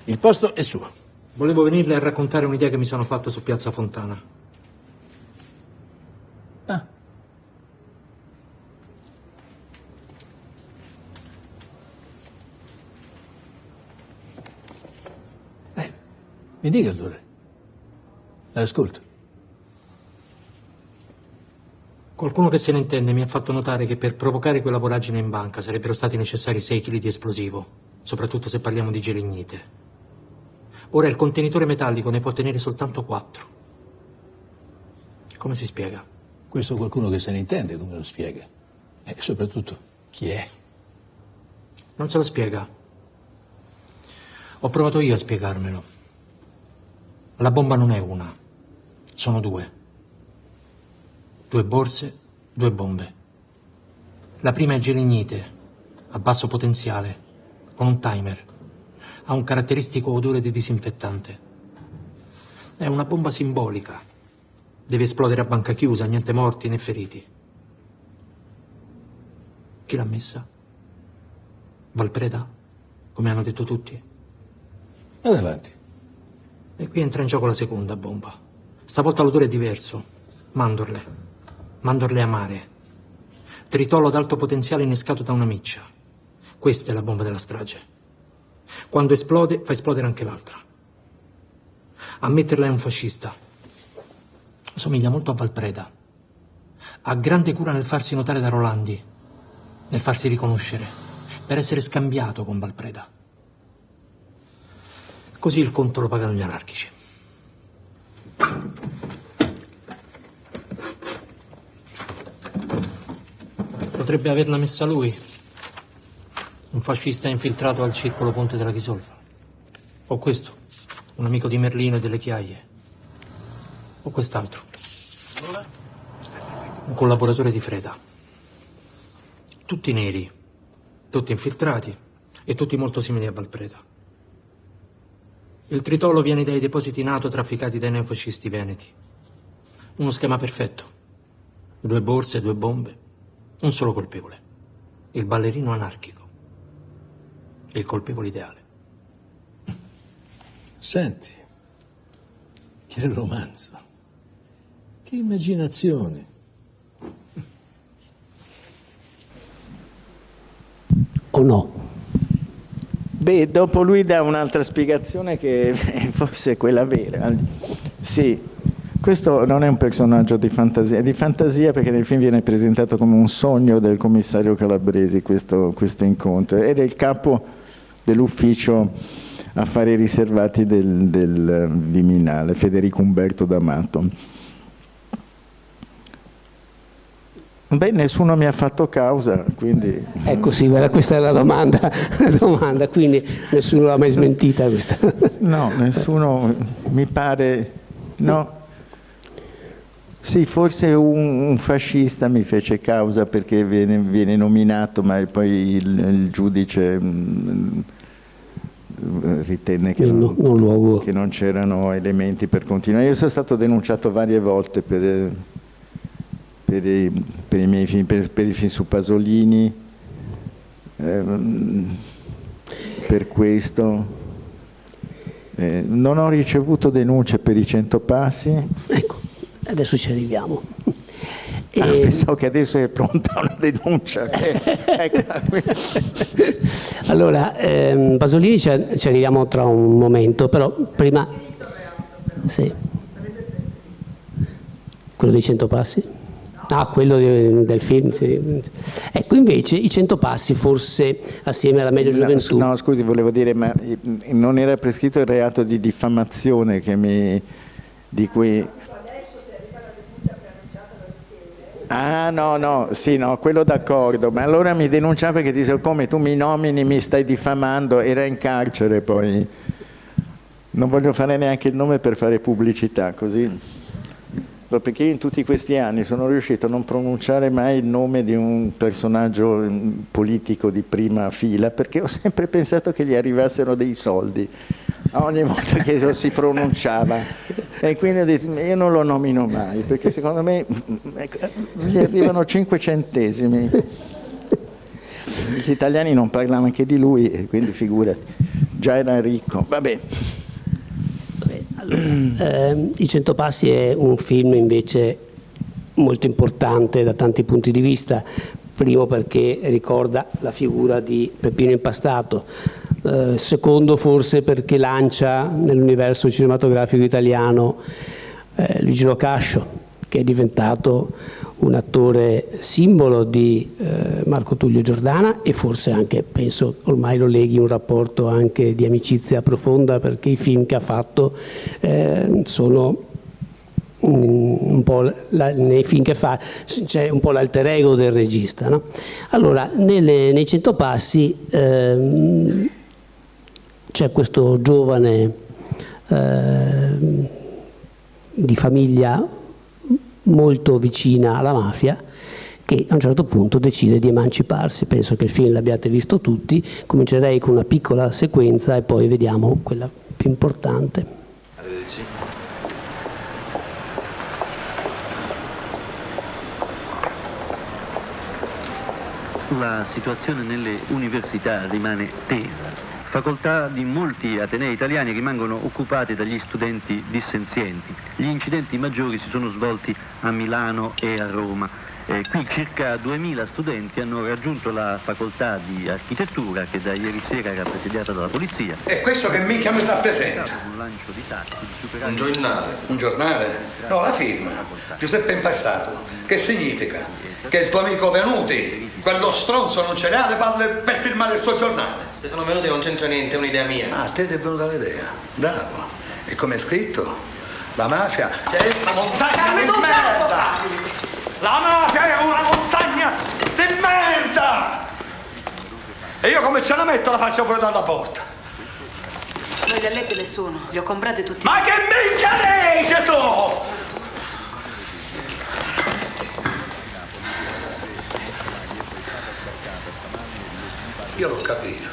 Il posto è suo. Volevo venirle a raccontare un'idea che mi sono fatta su Piazza Fontana. Ah. Mi dica allora. Ascolto. Qualcuno che se ne intende mi ha fatto notare che per provocare quella voragine in banca sarebbero stati necessari 6 kg di esplosivo, soprattutto se parliamo di gelignite. Ora il contenitore metallico ne può tenere soltanto 4. Come si spiega? Questo qualcuno che se ne intende come lo spiega. E soprattutto chi è? Non se lo spiega. Ho provato io a spiegarmelo. La bomba non è una, sono 2. 2 borse, 2 bombe. La prima è gelignite, a basso potenziale, con un timer. Ha un caratteristico odore di disinfettante. È una bomba simbolica. Deve esplodere a banca chiusa, niente morti né feriti. Chi l'ha messa? Valpreda? Come hanno detto tutti? Vada avanti. E qui entra in gioco la seconda bomba. Stavolta l'odore è diverso. Mandorle. Mandorle amare. Tritolo ad alto potenziale innescato da una miccia. Questa è la bomba della strage. Quando esplode, fa esplodere anche l'altra. A metterla è un fascista. Somiglia molto a Valpreda. Ha grande cura nel farsi notare da Rolandi, nel farsi riconoscere, per essere scambiato con Valpreda. Così il conto lo pagano gli anarchici. Potrebbe averla messa lui, un fascista infiltrato al circolo Ponte della Ghisolfa. O questo, un amico di Merlino e delle Chiaie. O quest'altro, un collaboratore di Freda. Tutti neri, tutti infiltrati e tutti molto simili a Valpreda. Il tritolo viene dai depositi NATO trafficati dai neofascisti veneti. Uno schema perfetto. 2 borse, 2 bombe, un solo colpevole. Il ballerino anarchico. Il colpevole ideale. Senti, che romanzo, che immaginazione. O no? Beh, dopo lui dà un'altra spiegazione che è forse quella vera. Sì, questo non è un personaggio di fantasia, è di fantasia perché nel film viene presentato come un sogno del commissario Calabresi questo incontro. Era il capo dell'ufficio affari riservati del Viminale, Federico Umberto D'Amato. Beh, nessuno mi ha fatto causa, quindi... Ecco, sì, questa è la domanda, quindi nessuno l'ha mai smentita questa. No, nessuno, mi pare, no. Sì, forse un fascista mi fece causa perché viene nominato, ma poi il giudice ritenne che non c'erano elementi per continuare. Io sono stato denunciato varie volte per i miei film, per i film su Pasolini, per questo. Non ho ricevuto denunce per i 100 passi. Ecco, adesso ci arriviamo. Pensavo che adesso è pronta una denuncia. Allora, Pasolini ci arriviamo tra un momento, però prima... Sì. Quello dei 100 passi? Ah, quello del film, sì. Ecco, invece i 100 passi, forse assieme alla meglio gioventù... No, scusi, volevo dire, ma non era prescritto il reato di diffamazione di cui... Ah, no, sì, no, quello d'accordo, ma allora mi denunciava perché dice, come tu mi nomini, mi stai diffamando, era in carcere poi. Non voglio fare neanche il nome per fare pubblicità, così. Perché io in tutti questi anni sono riuscito a non pronunciare mai il nome di un personaggio politico di prima fila, perché ho sempre pensato che gli arrivassero dei soldi ogni volta che si pronunciava, e quindi ho detto, io non lo nomino mai, perché secondo me gli arrivano 5 centesimi. Gli italiani non parlavano anche di lui, e quindi figurati, già era ricco. Vabbè. Allora, I 100 passi è un film invece molto importante da tanti punti di vista. Primo perché ricorda la figura di Peppino Impastato, secondo forse perché lancia nell'universo cinematografico italiano Luigi Locascio, che è diventato un attore simbolo di Marco Tullio Giordana, e forse anche, penso, ormai lo leghi un rapporto anche di amicizia profonda, perché i film che ha fatto sono un po' nei film che fa c'è un po' l'alter ego del regista, no? Allora, nei 100 passi c'è questo giovane di famiglia molto vicina alla mafia, che a un certo punto decide di emanciparsi. Penso che il film l'abbiate visto tutti. Comincerei con una piccola sequenza e poi vediamo quella più importante. Arrivederci. La situazione nelle università rimane tesa. Facoltà di molti atenei italiani rimangono occupate dagli studenti dissenzienti. Gli incidenti maggiori si sono svolti a Milano e a Roma. Qui circa 2000 studenti hanno raggiunto la facoltà di architettura, che da ieri sera era presidiata dalla polizia. E questo che mica mi rappresenta? Un lancio di tassi di superare... Un giornale. Un giornale? No, la firma. Giuseppe Impastato. Che significa? Che il tuo amico Venuti, quello stronzo, non ce le ha le palle per firmare il suo giornale. Stefano Venuti non c'entra niente, è un'idea mia. Ah, a te ti è venuta l'idea. Bravo. E come è scritto? La mafia è una montagna di merda! La mafia è una montagna di merda! E io come ce la metto la faccio fuori dalla porta? Non li ha letti nessuno, li ho comprati tutti. Ma che minchia dici tu? Io l'ho capito.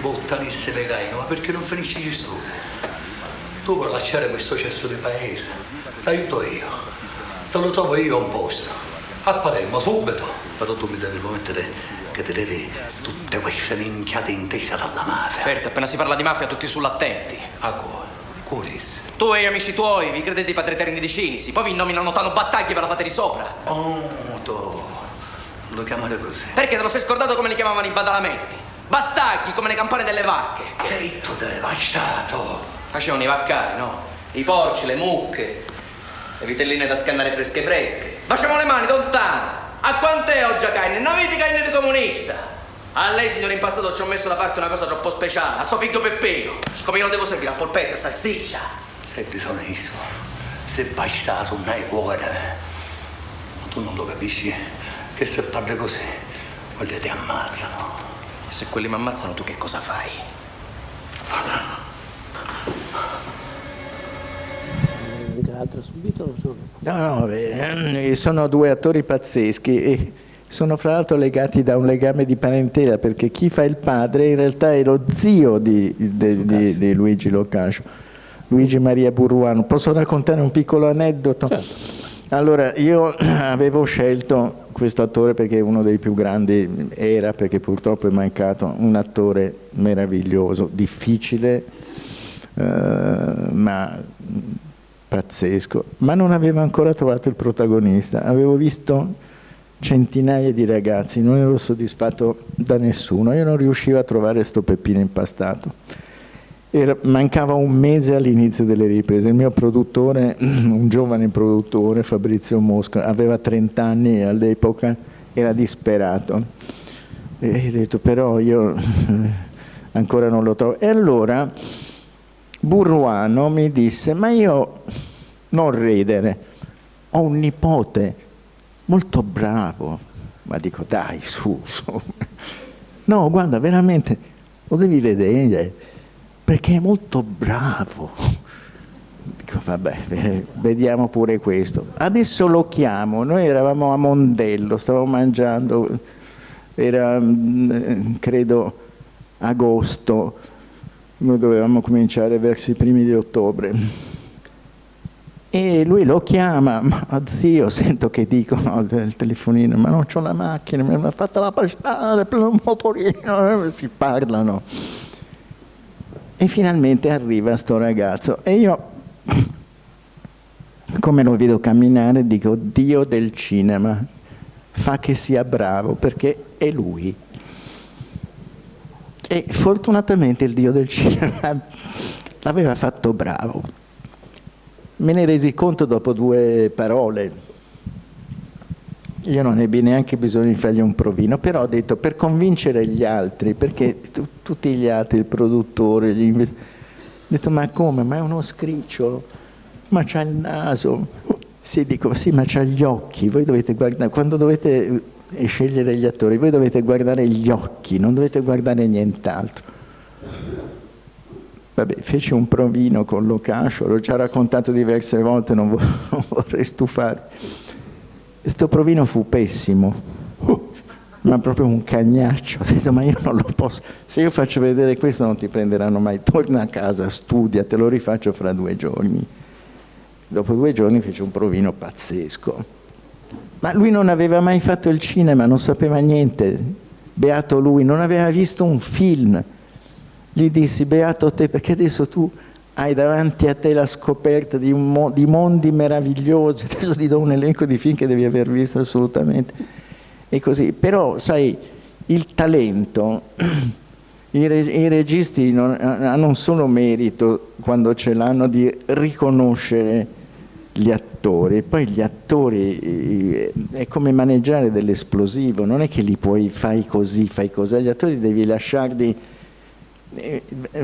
Bottanissime gaino, ma perché non finisci gli studi? Tu vuoi lasciare questo cesso di paese? T'aiuto io. Te lo trovo io un posto. A Palermo, subito. Però tu mi devi promettere che ti devi tutte queste minchiate intese dalla mafia. Certo, appena si parla di mafia tutti sull'attenti. A cuore? Curissimo. Tu e gli amici tuoi vi credete i padri eterni di Cinisi, poi vi nominano Tano Battaglia e ve la fate di sopra. Oh, tu lo chiamare così? Perché te lo sei scordato come li chiamavano i badalamenti? Battagli come le campane delle vacche. Zitto te, bastardo! Facevano i vaccari, no? I porci, le mucche, le vitelline da scannare fresche. Facciamo le mani, lontano. A quant'è oggi a carne? Non avete carne di comunista? A lei, signor impastato, ci ho messo da parte una cosa troppo speciale. A suo figlio Peppino. Come lo devo servire? A polpetta, salsiccia. Senti, sono io. Se passato non hai cuore. Ma tu non lo capisci? Che se parli così, quelli ti ammazzano. E se quelli mi ammazzano, tu che cosa fai? Anche l'altra subito lo sono? No, sono due attori pazzeschi e sono fra l'altro legati da un legame di parentela, perché chi fa il padre in realtà è lo zio di Luigi Locascio, Luigi Maria Burruano. Posso raccontare un piccolo aneddoto? Allora, io avevo scelto questo attore perché è uno dei più grandi, era, perché purtroppo è mancato, un attore meraviglioso, difficile, ma pazzesco, ma non avevo ancora trovato il protagonista. Avevo visto centinaia di ragazzi, non ero soddisfatto da nessuno, io non riuscivo a trovare sto Peppino Impastato. Mancava un mese all'inizio delle riprese. Il mio produttore, un giovane produttore, Fabrizio Mosca, aveva 30 anni e all'epoca era disperato. E ho detto, però io ancora non lo trovo. E allora Burruano mi disse, ma io non ridere, ho un nipote molto bravo. Ma dico, dai, su. No, guarda, veramente, lo devi vedere, perché è molto bravo. Dico, vabbè, vediamo pure questo. Adesso lo chiamo, noi eravamo a Mondello, stavamo mangiando, era credo agosto, noi dovevamo cominciare verso i primi di ottobre. E lui lo chiama, ma zio, sento che dicono al telefonino, ma non c'ho la macchina, mi ha fatto la passare per un motorino, si parlano. E finalmente arriva sto ragazzo e io, come lo vedo camminare, dico, Dio del cinema, fa che sia bravo, perché è lui. E fortunatamente il Dio del cinema l'aveva fatto bravo. Me ne resi conto dopo 2 parole. Io non ebbi neanche bisogno di fargli un provino, però ho detto, per convincere gli altri, perché tutti gli altri, il produttore, ho detto, ma come? Ma è uno scricciolo, ma c'ha il naso. Sì, dico, sì, ma c'ha gli occhi. Voi dovete guardare, quando dovete scegliere gli attori, voi dovete guardare gli occhi, non dovete guardare nient'altro. Vabbè, feci un provino con Locascio, l'ho già raccontato diverse volte, non vorrei stufare. Questo provino fu pessimo, ma proprio un cagnaccio. Ho detto, ma io non lo posso, se io faccio vedere questo non ti prenderanno mai, torna a casa, studia, te lo rifaccio fra 2 giorni. Dopo 2 giorni fece un provino pazzesco. Ma lui non aveva mai fatto il cinema, non sapeva niente, beato lui, non aveva visto un film. Gli dissi, beato te, perché adesso tu hai davanti a te la scoperta di mondi meravigliosi, adesso ti do un elenco di film che devi aver visto assolutamente, e così. Però, sai, il talento, i registi hanno un solo merito, quando ce l'hanno, di riconoscere gli attori. Poi gli attori è come maneggiare dell'esplosivo, non è che li puoi fai così, gli attori devi lasciarli.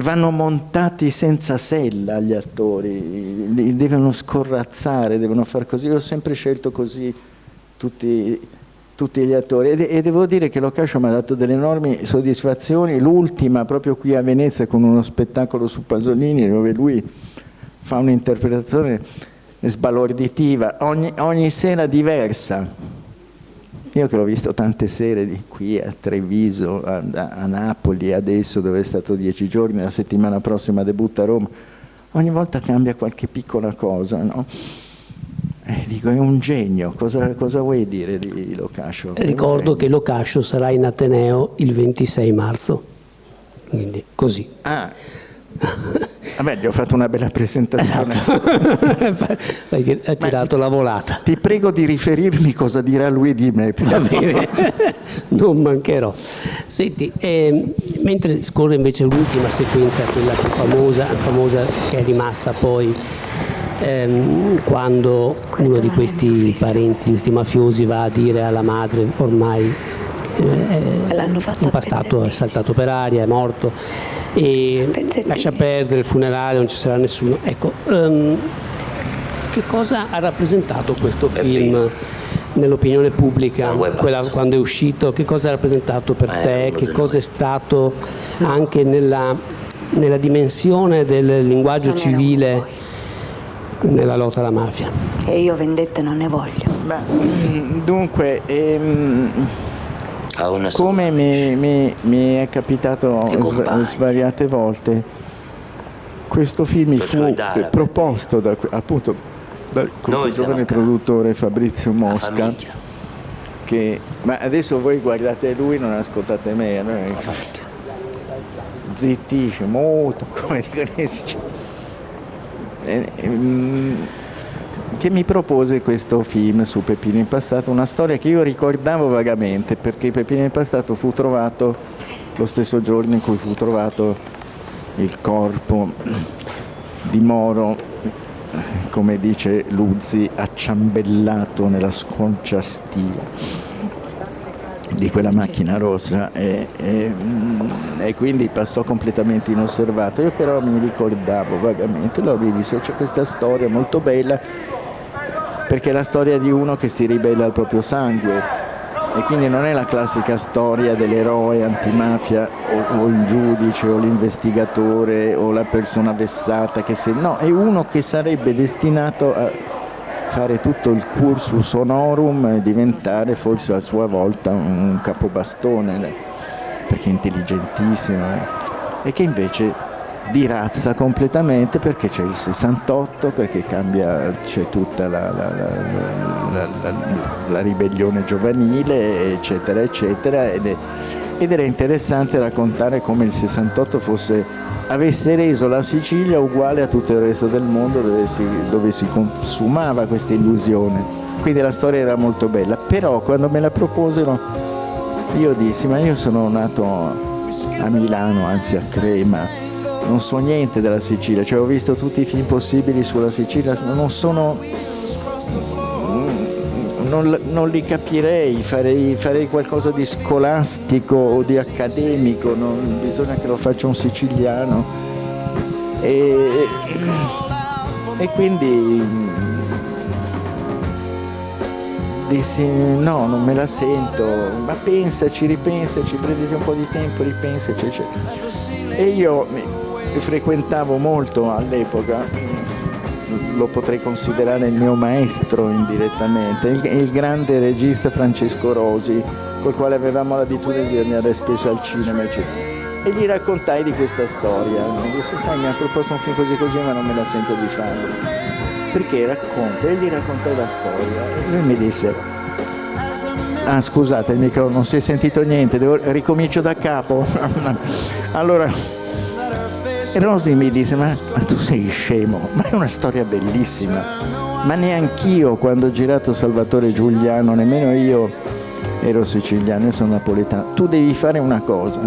Vanno montati senza sella gli attori, li devono scorrazzare, devono far così. Io ho sempre scelto così tutti gli attori e devo dire che Locascio mi ha dato delle enormi soddisfazioni. L'ultima proprio qui a Venezia con uno spettacolo su Pasolini, dove lui fa un'interpretazione sbalorditiva, ogni sera diversa. Io che l'ho visto tante sere di qui a Treviso, a Napoli, adesso dove è stato 10 giorni, la settimana prossima debutta a Roma, ogni volta cambia qualche piccola cosa, no? Dico, è un genio, cosa vuoi dire di Locascio? Ricordo che Locascio sarà in Ateneo il 26 marzo, quindi così. Vabbè, gli ho fatto una bella presentazione. Esatto. Hai tirato la volata. Ti prego di riferirmi cosa dirà lui di me. Va bene, non mancherò. Senti, mentre scorre invece l'ultima sequenza, quella più famosa che è rimasta poi quando uno di questi parenti, di questi mafiosi, va a dire alla madre, ormai l'hanno fatto impastato, è saltato per aria, è morto e lascia perdere il funerale, non ci sarà nessuno. Ecco, che cosa ha rappresentato questo film nell'opinione pubblica, quando è uscito? Che cosa ha rappresentato per te? Che cosa è stato anche nella dimensione del linguaggio civile nella lotta alla mafia? E io vendette non ne voglio. Dunque, come mi è capitato svariate volte, questo film mi fu proposto appunto da questo giovane produttore Fabrizio Mosca, ma adesso voi guardate lui, non ascoltate me, zittisce molto, come dicono, che mi propose questo film su Peppino Impastato, una storia che io ricordavo vagamente, perché Peppino Impastato fu trovato lo stesso giorno in cui fu trovato il corpo di Moro, come dice Luzzi, acciambellato nella sconcia stiva di quella macchina rossa e quindi passò completamente inosservato. Io però mi ricordavo vagamente, allora mi disse: c'è questa storia molto bella, perché è la storia di uno che si ribella al proprio sangue, e quindi non è la classica storia dell'eroe antimafia o il giudice o l'investigatore o la persona vessata, no, è uno che sarebbe destinato a fare tutto il cursus honorum e diventare forse a sua volta un capobastone, perché è intelligentissimo, e che invece dirazza completamente perché c'è il 68, perché c'è tutta la ribellione giovanile, eccetera eccetera, ed era interessante raccontare come il 68 avesse reso la Sicilia uguale a tutto il resto del mondo dove si consumava questa illusione. Quindi la storia era molto bella, però quando me la proposero io dissi: ma io sono nato a Milano, anzi a Crema, non so niente della Sicilia, cioè ho visto tutti i film possibili sulla Sicilia, non li capirei, farei qualcosa di scolastico o di accademico, bisogna che lo faccia un siciliano, e quindi dissi: no, non me la sento, ma pensaci, ripensaci, prenditi un po' di tempo, ripensaci, e io frequentavo molto all'epoca, lo potrei considerare il mio maestro indirettamente, il grande regista Francesco Rosi, col quale avevamo l'abitudine di andare spesso al cinema, eccetera. E gli raccontai di questa storia. Mi disse: sai, mi ha proposto un film così così, ma non me la sento di farlo. Perché racconta? E gli raccontai la storia. E lui mi disse: ah, scusate, il microfono, non si è sentito niente, ricomincio da capo. Allora, Rosi mi disse: ma tu sei scemo, ma è una storia bellissima, ma neanch'io quando ho girato Salvatore Giuliano, nemmeno io ero siciliano, io sono napoletano. Tu devi fare una cosa,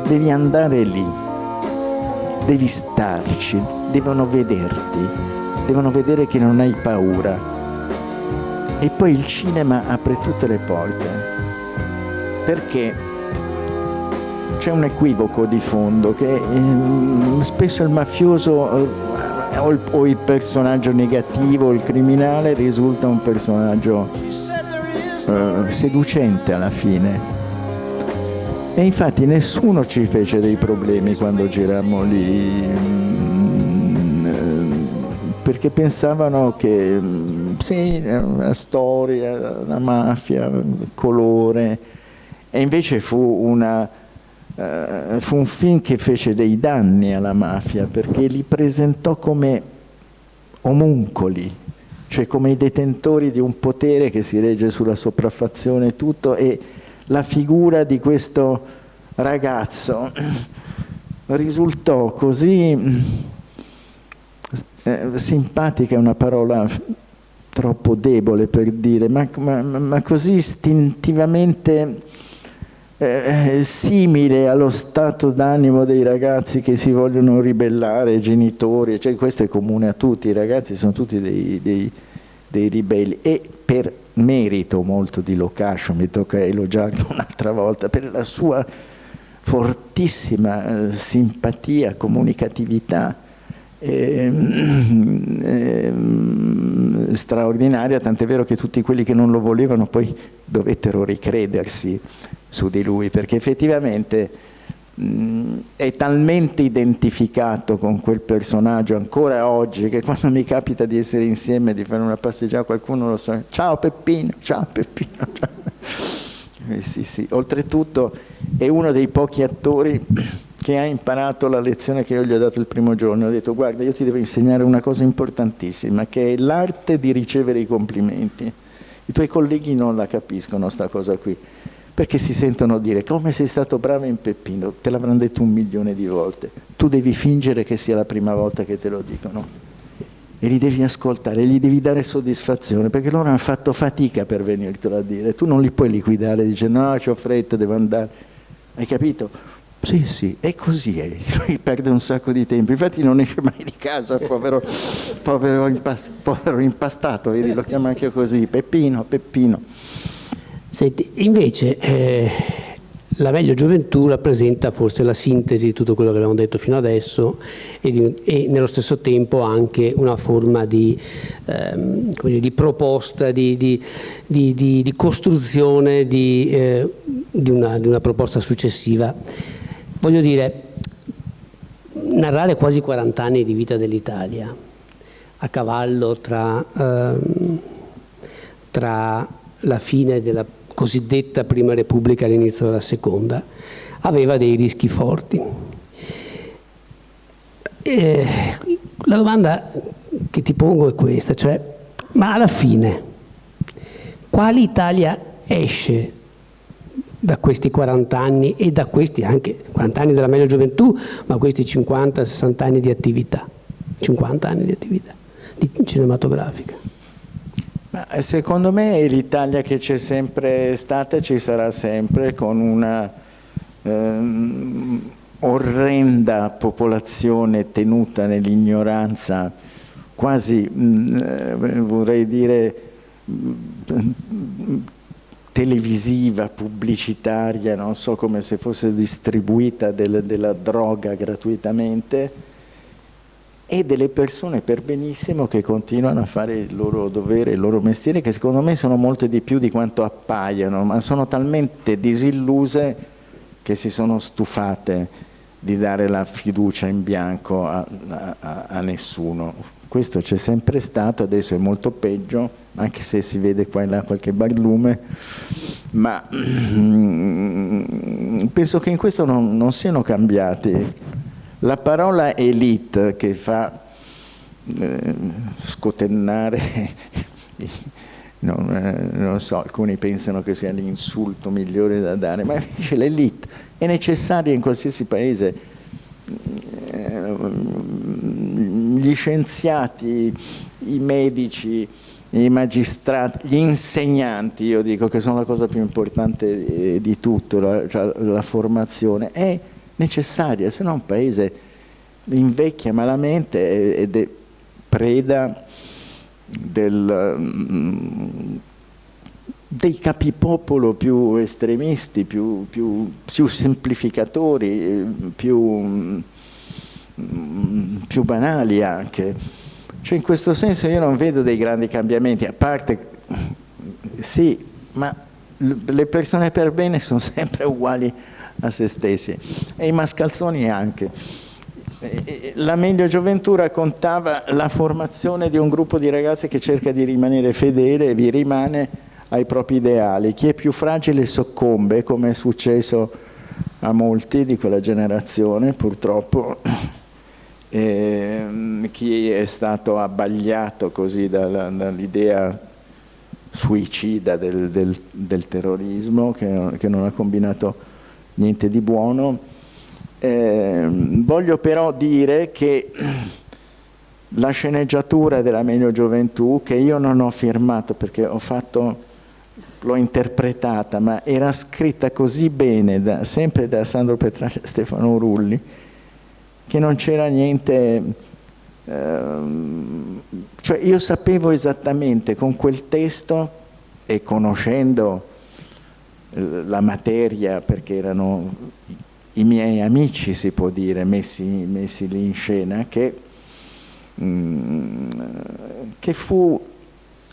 devi andare lì, devi starci, devono vederti, devono vedere che non hai paura, e poi il cinema apre tutte le porte, perché c'è un equivoco di fondo, che spesso il mafioso o il personaggio negativo, il criminale, risulta un personaggio seducente alla fine. E infatti nessuno ci fece dei problemi quando girammo lì, perché pensavano che sì, una storia, la mafia, colore, e invece fu un film che fece dei danni alla mafia, perché li presentò come omuncoli, cioè come i detentori di un potere che si regge sulla sopraffazione e tutto, e la figura di questo ragazzo risultò così simpatica, è una parola troppo debole per dire, ma così istintivamente simile allo stato d'animo dei ragazzi che si vogliono ribellare ai genitori, cioè questo è comune a tutti, i ragazzi sono tutti dei ribelli, e per merito molto di Locascio, mi tocca elogiarlo un'altra volta, per la sua fortissima simpatia, comunicatività straordinaria, tant'è vero che tutti quelli che non lo volevano poi dovettero ricredersi su di lui, perché effettivamente è talmente identificato con quel personaggio ancora oggi che quando mi capita di essere insieme, di fare una passeggiata, qualcuno lo sa, ciao Peppino, ciao Peppino, ciao. Sì. Oltretutto è uno dei pochi attori che ha imparato la lezione che io gli ho dato il primo giorno. Ho detto: guarda, io ti devo insegnare una cosa importantissima, che è l'arte di ricevere i complimenti. I tuoi colleghi non la capiscono sta cosa qui, perché si sentono dire: come sei stato bravo in Peppino, te l'avranno detto 1.000.000 di volte, tu devi fingere che sia la prima volta che te lo dicono e li devi ascoltare, gli devi dare soddisfazione, perché loro hanno fatto fatica per venirtelo a dire. Tu non li puoi liquidare dicendo: no, c'ho fretta, devo andare. Hai capito? Sì, è così, lui perde un sacco di tempo, infatti non esce mai di casa, povero impastato, vedi, lo chiamo anche così, Peppino. Senti, invece la meglio gioventù rappresenta forse la sintesi di tutto quello che abbiamo detto fino adesso e nello stesso tempo anche una forma di proposta, di costruzione di una proposta successiva. Voglio dire, narrare quasi 40 anni di vita dell'Italia a cavallo tra la fine della cosiddetta Prima Repubblica e l'inizio della Seconda aveva dei rischi forti. La domanda che ti pongo è questa, cioè, ma alla fine quale Italia esce da questi 40 anni e da questi anche 40 anni della meglio gioventù, ma questi 50-60 anni di attività, 50 anni di attività cinematografica? Ma secondo me è l'Italia che c'è sempre stata e ci sarà sempre, con una orrenda popolazione tenuta nell'ignoranza, quasi vorrei dire televisiva, pubblicitaria, non so, come se fosse distribuita della droga gratuitamente, e delle persone per benissimo che continuano a fare il loro dovere, il loro mestiere, che secondo me sono molte di più di quanto appaiono, ma sono talmente disilluse che si sono stufate di dare la fiducia in bianco a nessuno. Questo c'è sempre stato, adesso è molto peggio, anche se si vede qua e là qualche barlume, ma penso che in questo non siano cambiati. La parola elite, che fa scotennare, non so, alcuni pensano che sia l'insulto migliore da dare, ma invece l'elite è necessaria in qualsiasi paese. Gli scienziati, i medici, i magistrati, gli insegnanti, io dico che sono la cosa più importante di tutto, la formazione è necessaria, se no un paese invecchia malamente ed è preda dei capipopolo più estremisti, più semplificatori, più banali anche. Cioè, in questo senso io non vedo dei grandi cambiamenti, a parte sì, ma le persone per bene sono sempre uguali a se stessi, e i mascalzoni anche. La meglio gioventù raccontava la formazione di un gruppo di ragazzi che cerca di rimanere fedele, e vi rimane, ai propri ideali. Chi è più fragile soccombe, come è successo a molti di quella generazione, purtroppo. Chi è stato abbagliato così dall'idea suicida del terrorismo, che non ha combinato niente di buono. Voglio però dire che la sceneggiatura della meglio gioventù, che io non ho firmato perché l'ho interpretata, ma era scritta così bene sempre da Sandro Petracci e Stefano Rulli, che non c'era niente, cioè io sapevo esattamente con quel testo e conoscendo la materia, perché erano i miei amici, si può dire, messi lì in scena, che fu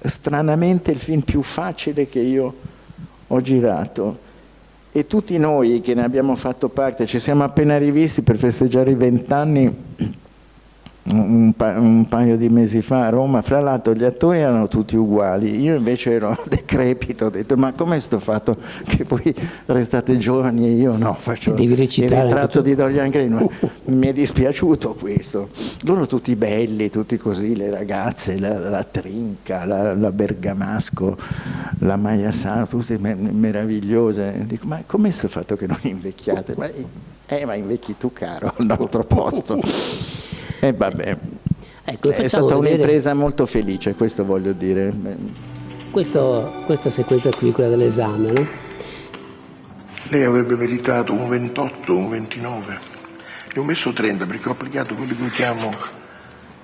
stranamente il film più facile che io ho girato, e tutti noi che ne abbiamo fatto parte ci siamo appena rivisti per festeggiare i 20 anni un paio di mesi fa a Roma. Fra l'altro gli attori erano tutti uguali, io invece ero decrepito, ho detto ma com'è sto fatto che voi restate giovani e io no, faccio il ritratto di Dorian Gray. Mi è dispiaciuto questo, loro tutti belli, tutti così, le ragazze, la Trinca, la Bergamasco, la Maiasano, tutte meravigliose. Dico ma com'è sto fatto che non invecchiate? Ma invecchi tu, caro, al nostro posto. E vabbè, ecco, è stata un'impresa molto felice, questo voglio dire. Questa sequenza qui, quella dell'esame, no? Lei avrebbe meritato un 28 o un 29. Le ho messo 30 perché ho applicato quello che io chiamo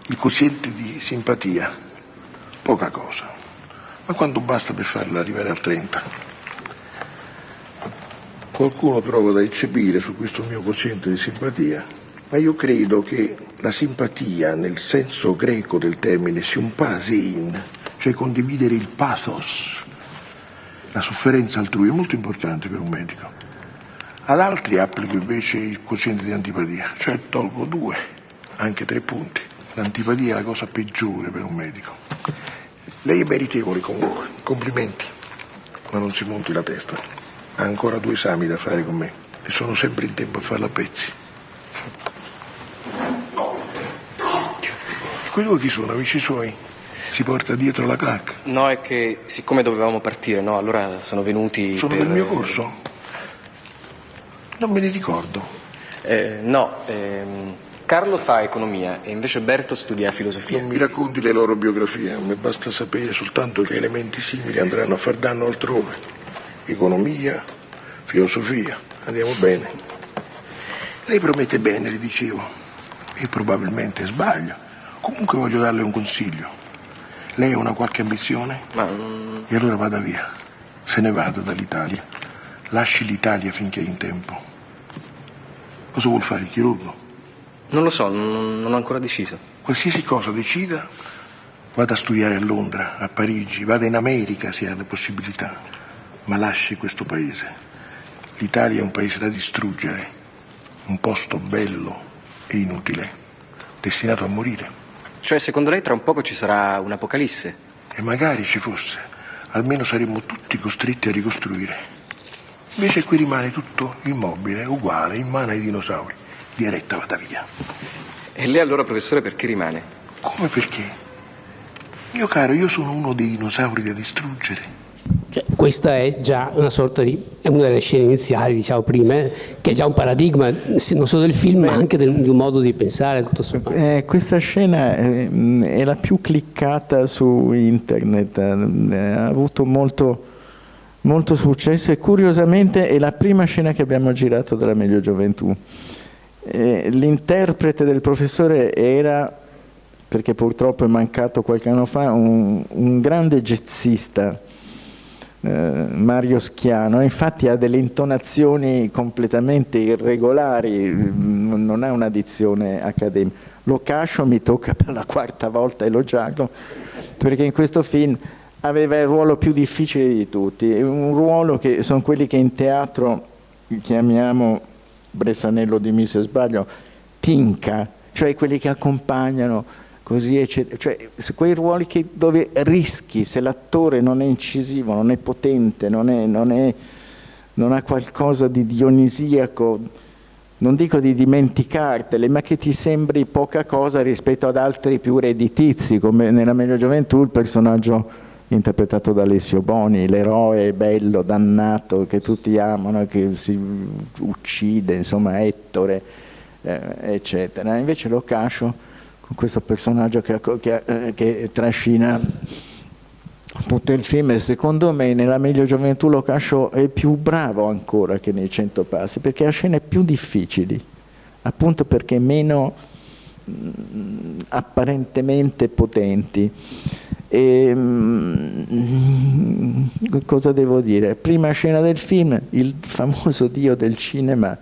il quoziente di simpatia. Poca cosa, ma quanto basta per farla arrivare al 30? Qualcuno trova da eccepire su questo mio quoziente di simpatia, ma io credo che la simpatia, nel senso greco del termine sympasin, cioè condividere il pathos, la sofferenza altrui, è molto importante per un medico. Ad altri applico invece il quoziente di antipatia, cioè tolgo 2, anche 3 punti. L'antipatia è la cosa peggiore per un medico. Lei è meritevole comunque, complimenti, ma non si monti la testa. Ha ancora 2 esami da fare con me e sono sempre in tempo a farla a pezzi. Quei 2 chi sono, amici suoi? Si porta dietro la clac? No, è che siccome dovevamo partire, no, allora sono venuti. Sono del mio corso? Non me li ricordo. Carlo fa economia e invece Berto studia filosofia. Non mi racconti le loro biografie, a me basta sapere soltanto che elementi simili andranno a far danno altrove. Economia, filosofia, andiamo bene. Lei promette bene, le dicevo, e probabilmente sbaglia. Comunque voglio darle un consiglio. Lei ha una qualche ambizione? E allora vada via. Se ne vada dall'Italia. Lasci l'Italia finché è in tempo. Cosa vuol fare il chirurgo? Non lo so, non ho ancora deciso. Qualsiasi cosa decida, vada a studiare a Londra, a Parigi, vada in America se ha le possibilità. Ma lasci questo paese. L'Italia è un paese da distruggere. Un posto bello e inutile. Destinato a morire. Cioè, secondo lei tra un poco ci sarà un'apocalisse? E magari ci fosse, almeno saremmo tutti costretti a ricostruire. Invece qui rimane tutto immobile, uguale, in mano ai dinosauri. Diretta vada via. E lei allora, professore, perché rimane? Come perché? Mio caro, io sono uno dei dinosauri da distruggere. Cioè, questa è già una sorta di, è una delle scene iniziali, diciamo prima, che è già un paradigma non solo del film ma anche di un modo di pensare tutto sommato. Questa scena è la più cliccata su internet, ha avuto molto successo e curiosamente è la prima scena che abbiamo girato della Meglio Gioventù. L'interprete del professore era, perché purtroppo è mancato qualche anno fa, un grande jazzista, Mario Schiano. Infatti ha delle intonazioni completamente irregolari, non ha una dizione accademica. L'Ocascio mi tocca per la 4ª volta elogiarlo, perché in questo film aveva il ruolo più difficile di tutti, un ruolo che sono quelli che in teatro chiamiamo, Bressanello dimmi se sbaglio, tinca, cioè quelli che accompagnano così eccetera, cioè quei ruoli dove rischi, se l'attore non è incisivo, non è potente, non ha qualcosa di dionisiaco, non dico di dimenticartele, ma che ti sembri poca cosa rispetto ad altri più redditizi, come nella Meglio Gioventù il personaggio interpretato da Alessio Boni, l'eroe bello, dannato, che tutti amano, che si uccide, insomma Ettore, eccetera. Invece L'Ocascio, con questo personaggio che trascina tutto il film, e secondo me nella Meglio Gioventù L'Ocascio è più bravo ancora che nei 100 passi, perché ha scene più difficili, appunto perché meno apparentemente potenti, Cosa devo dire? Prima scena del film, il famoso dio del cinema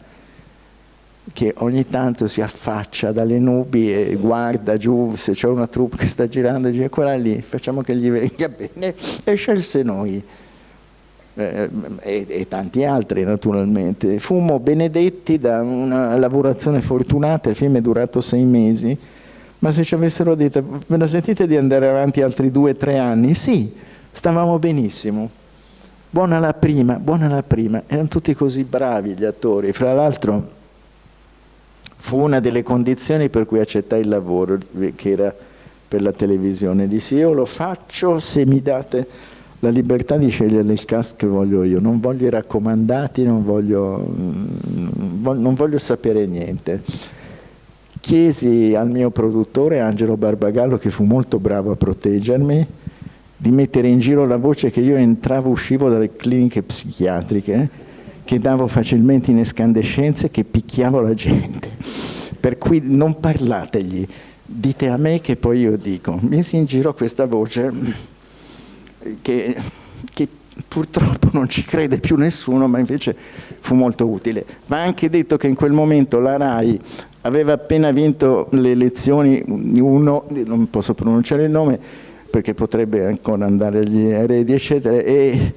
che ogni tanto si affaccia dalle nubi e guarda giù se c'è una troupe che sta girando e dice quella lì, facciamo che gli venga bene, e scelse noi. E tanti altri naturalmente. Fummo benedetti da una lavorazione fortunata, il film è durato 6 mesi, ma se ci avessero detto ve la sentite di andare avanti altri 2 o 3 anni? Sì, stavamo benissimo. Buona la prima, erano tutti così bravi gli attori, fra l'altro fu una delle condizioni per cui accettai il lavoro, che era per la televisione. Dissi io lo faccio se mi date la libertà di scegliere il cast che voglio io, non voglio i raccomandati, non voglio sapere niente. Chiesi al mio produttore Angelo Barbagallo, che fu molto bravo a proteggermi, di mettere in giro la voce che io entravo, uscivo dalle cliniche psichiatriche, che davo facilmente in escandescenze, che picchiavo la gente, per cui non parlategli, dite a me che poi io dico. Misi in giro questa voce che purtroppo non ci crede più nessuno, ma invece fu molto utile. Va anche detto che in quel momento la RAI aveva appena vinto le elezioni, uno, non posso pronunciare il nome perché potrebbe ancora andare agli eredi eccetera, e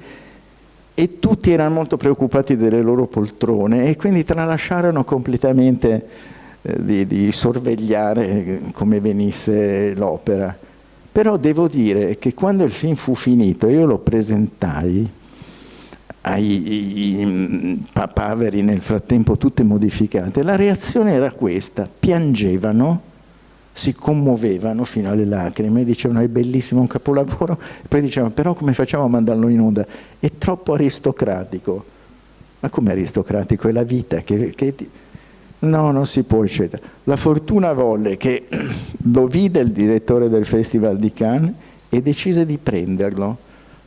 tutti erano molto preoccupati delle loro poltrone e quindi tralasciarono completamente di sorvegliare come venisse l'opera. Però devo dire che quando il film fu finito, io lo presentai ai papaveri, nel frattempo tutte modificate, la reazione era questa: piangevano, si commuovevano fino alle lacrime, dicevano è bellissimo, un capolavoro, e poi dicevano però come facciamo a mandarlo in onda? È troppo aristocratico. Ma come aristocratico? È la vita che no, non si può, eccetera. La fortuna volle che lo vide il direttore del Festival di Cannes e decise di prenderlo,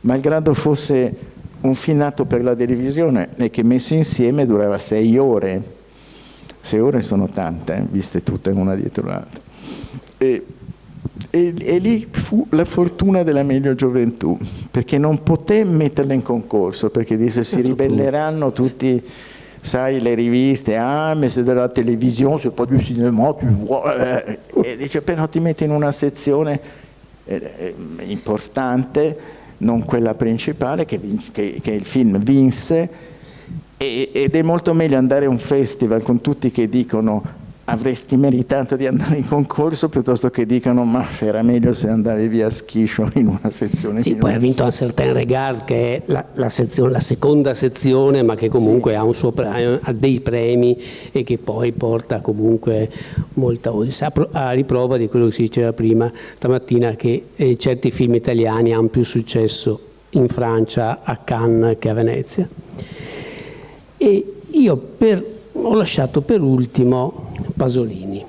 malgrado fosse un film nato per la televisione e che messo insieme durava 6 ore. 6 ore sono tante, viste tutte una dietro l'altra. E lì fu la fortuna della meglio gioventù, perché non poté metterla in concorso, perché disse si ribelleranno tutti. Sai, le riviste, mais c'est de la télévision, c'est pas du cinéma, tu vois. E dice, però ti metti in una sezione importante, non quella principale, che il film vinse, ed è molto meglio andare a un festival con tutti che dicono avresti meritato di andare in concorso, piuttosto che dicano ma era meglio se andavi via a schiscio in una sezione. Sì, poi ha vinto un certain regard, che è la seconda sezione, ma che comunque sì, ha dei premi e che poi porta comunque molta odissea, a riprova di quello che si diceva prima stamattina, che certi film italiani hanno più successo in Francia, a Cannes, che a Venezia. E io ho lasciato per ultimo Pasolini.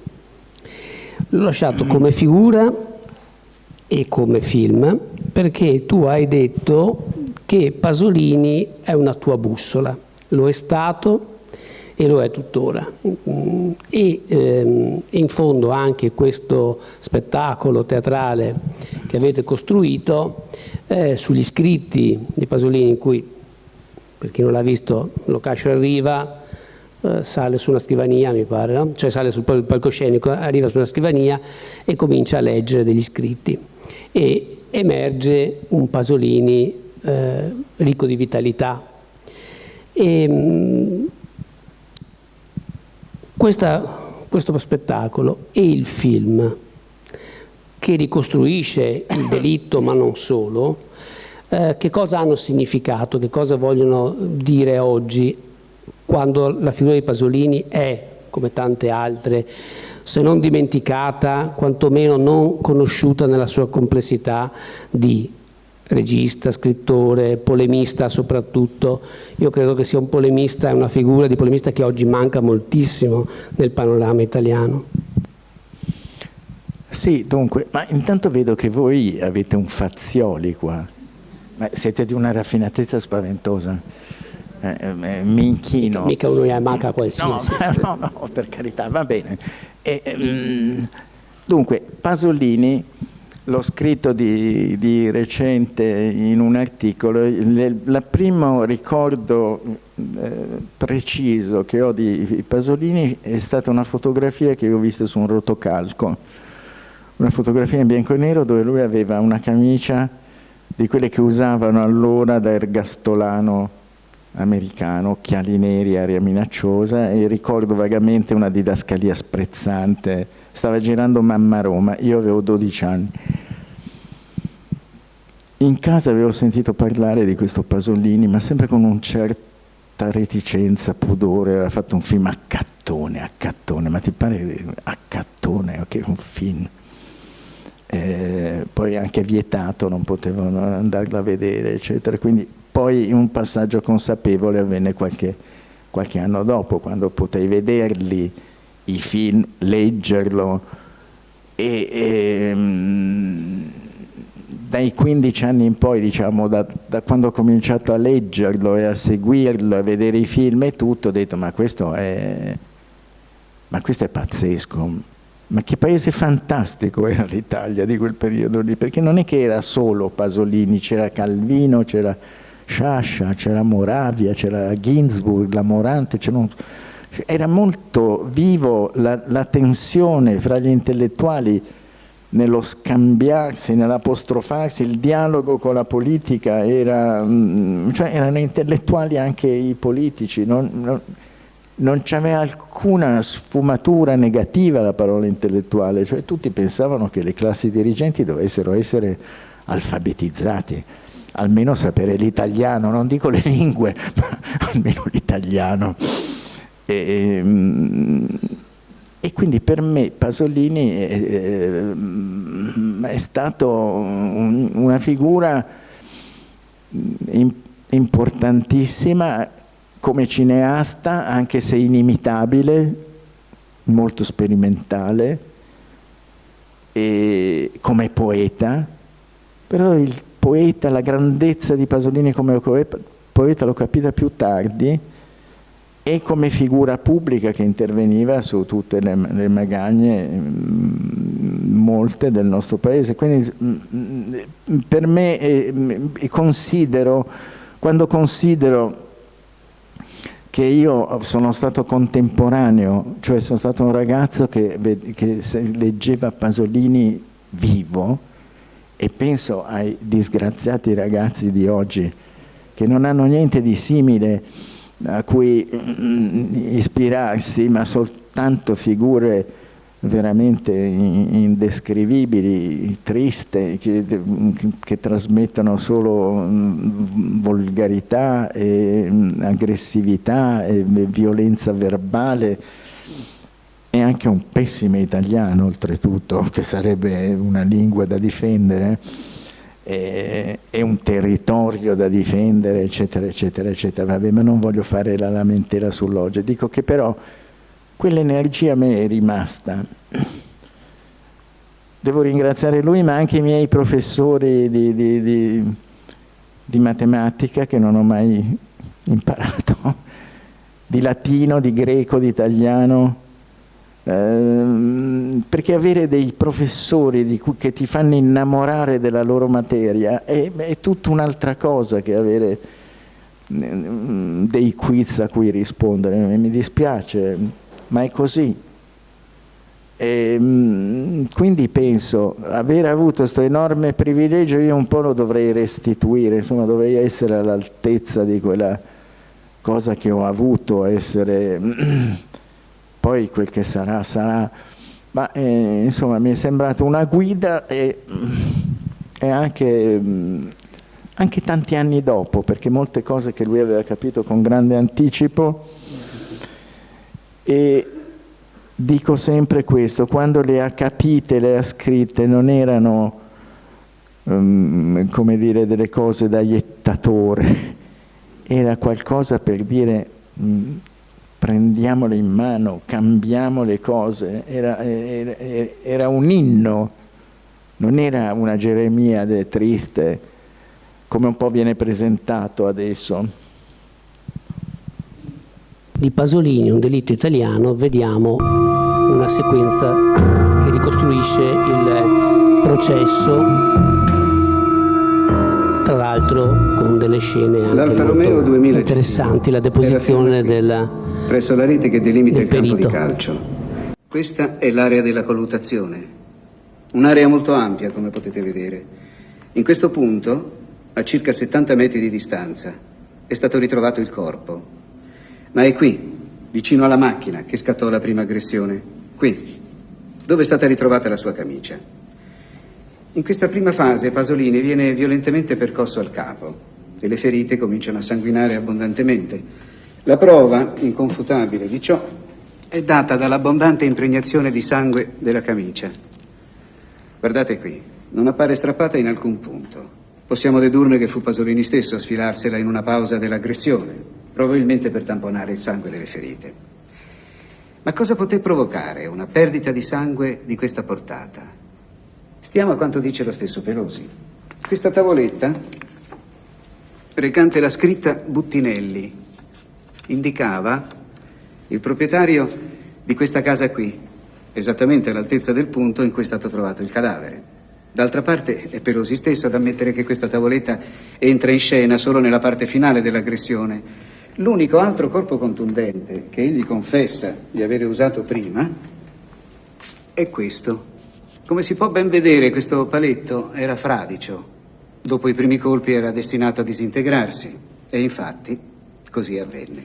L'ho lasciato come figura e come film perché tu hai detto che Pasolini è una tua bussola, lo è stato e lo è tuttora. E in fondo anche questo spettacolo teatrale che avete costruito sugli scritti di Pasolini, in cui, per chi non l'ha visto, Locascio arriva, sale su una scrivania, mi pare, no? Cioè sale sul palcoscenico, arriva su una scrivania e comincia a leggere degli scritti e emerge un Pasolini ricco di vitalità. E questo spettacolo e il film che ricostruisce il delitto, ma non solo, che cosa hanno significato, che cosa vogliono dire oggi, quando la figura di Pasolini è, come tante altre, se non dimenticata, quantomeno non conosciuta nella sua complessità di regista, scrittore, polemista soprattutto. Io credo che sia un polemista, è una figura di polemista che oggi manca moltissimo nel panorama italiano. Sì, dunque, ma intanto vedo che voi avete un Fazioli qua, ma siete di una raffinatezza spaventosa. Mi inchino. Mica uno Yamaha qualsiasi. No, per carità, va bene. Dunque, Pasolini l'ho scritto di recente in un articolo. Il primo ricordo preciso che ho di Pasolini è stata una fotografia che ho visto su un rotocalco, una fotografia in bianco e nero dove lui aveva una camicia di quelle che usavano allora da ergastolano americano, occhiali neri, aria minacciosa, e ricordo vagamente una didascalia sprezzante. Stava girando Mamma Roma, io avevo 12 anni. In casa avevo sentito parlare di questo Pasolini, ma sempre con una certa reticenza, pudore. Aveva fatto un film a cattone, ma ti pare a cattone, ok, un film. Poi anche vietato, non potevano andarla a vedere, eccetera. Quindi poi un passaggio consapevole avvenne qualche anno dopo, quando potei vederli, i film, leggerlo, e dai 15 anni in poi, diciamo, da quando ho cominciato a leggerlo e a seguirlo, a vedere i film e tutto, ho detto ma questo è pazzesco. Ma che paese fantastico era l'Italia di quel periodo lì, perché non è che era solo Pasolini, c'era Calvino, c'era Sciascia, c'era Moravia, c'era Ginsburg, la Morante, era molto vivo la tensione fra gli intellettuali nello scambiarsi, nell'apostrofarsi, il dialogo con la politica, cioè erano intellettuali anche i politici, non c'aveva alcuna sfumatura negativa la parola intellettuale, cioè tutti pensavano che le classi dirigenti dovessero essere alfabetizzati, almeno sapere l'italiano, non dico le lingue, ma almeno l'italiano. E quindi per me Pasolini è stato una figura importantissima come cineasta, anche se inimitabile, molto sperimentale, e come poeta. Però il poeta, la grandezza di Pasolini come poeta l'ho capita più tardi, e come figura pubblica che interveniva su tutte le magagne, molte del nostro paese. Quindi per me quando considero che io sono stato contemporaneo, cioè sono stato un ragazzo che leggeva Pasolini vivo, e penso ai disgraziati ragazzi di oggi che non hanno niente di simile a cui ispirarsi, ma soltanto figure veramente indescrivibili, triste, che trasmettono solo volgarità e aggressività e violenza verbale, e anche un pessimo italiano oltretutto, che sarebbe una lingua da difendere, e un territorio da difendere, eccetera, eccetera, eccetera. Vabbè, ma non voglio fare la lamentela sull'oggi, dico che però quell'energia a me è rimasta. Devo ringraziare lui, ma anche i miei professori di matematica, che non ho mai imparato, di latino, di greco, di italiano, perché avere dei professori che ti fanno innamorare della loro materia è tutta un'altra cosa che avere dei quiz a cui rispondere. Mi dispiace, ma è così. Quindi penso, aver avuto questo enorme privilegio, io un po' lo dovrei restituire, insomma dovrei essere all'altezza di quella cosa che ho avuto, essere poi quel che sarà sarà, ma insomma mi è sembrato una guida, e anche tanti anni dopo, perché molte cose che lui aveva capito con grande anticipo. E dico sempre questo: quando le ha capite, le ha scritte, non erano come dire delle cose da iettatore, era qualcosa per dire prendiamole in mano, cambiamo le cose, era un inno, non era una Geremiade triste come un po' viene presentato adesso. Di Pasolini, Un delitto italiano, vediamo una sequenza che ricostruisce il processo, tra l'altro con delle scene anche molto interessanti, la deposizione presso la rete che delimita il campo di perito. calcio. Questa è l'area della colluttazione, un'area molto ampia, come potete vedere. In questo punto, a circa 70 metri di distanza, è stato ritrovato il corpo, ma è qui, vicino alla macchina, che scattò la prima aggressione, qui, dove è stata ritrovata la sua camicia. In questa prima fase Pasolini viene violentemente percosso al capo e le ferite cominciano a sanguinare abbondantemente. La prova inconfutabile di ciò è data dall'abbondante impregnazione di sangue della camicia. Guardate qui, non appare strappata in alcun punto. Possiamo dedurne che fu Pasolini stesso a sfilarsela in una pausa dell'aggressione, probabilmente per tamponare il sangue delle ferite. Ma cosa poté provocare una perdita di sangue di questa portata? Stiamo a quanto dice lo stesso Pelosi. Questa tavoletta, recante la scritta Buttinelli, indicava il proprietario di questa casa qui, esattamente all'altezza del punto in cui è stato trovato il cadavere. D'altra parte è Pelosi stesso ad ammettere che questa tavoletta entra in scena solo nella parte finale dell'aggressione. L'unico altro corpo contundente che egli confessa di avere usato prima è questo. Come si può ben vedere, questo paletto era fradicio. Dopo i primi colpi era destinato a disintegrarsi e infatti così avvenne.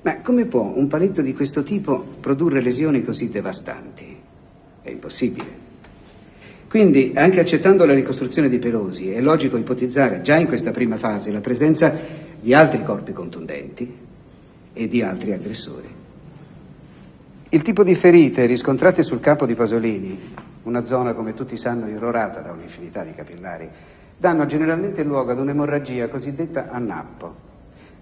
Ma come può un paletto di questo tipo produrre lesioni così devastanti? È impossibile. Quindi, anche accettando la ricostruzione di Pelosi, è logico ipotizzare già in questa prima fase la presenza di altri corpi contundenti e di altri aggressori. Il tipo di ferite riscontrate sul capo di Pasolini, una zona come tutti sanno irrorata da un'infinità di capillari, danno generalmente luogo ad un'emorragia cosiddetta a nappo.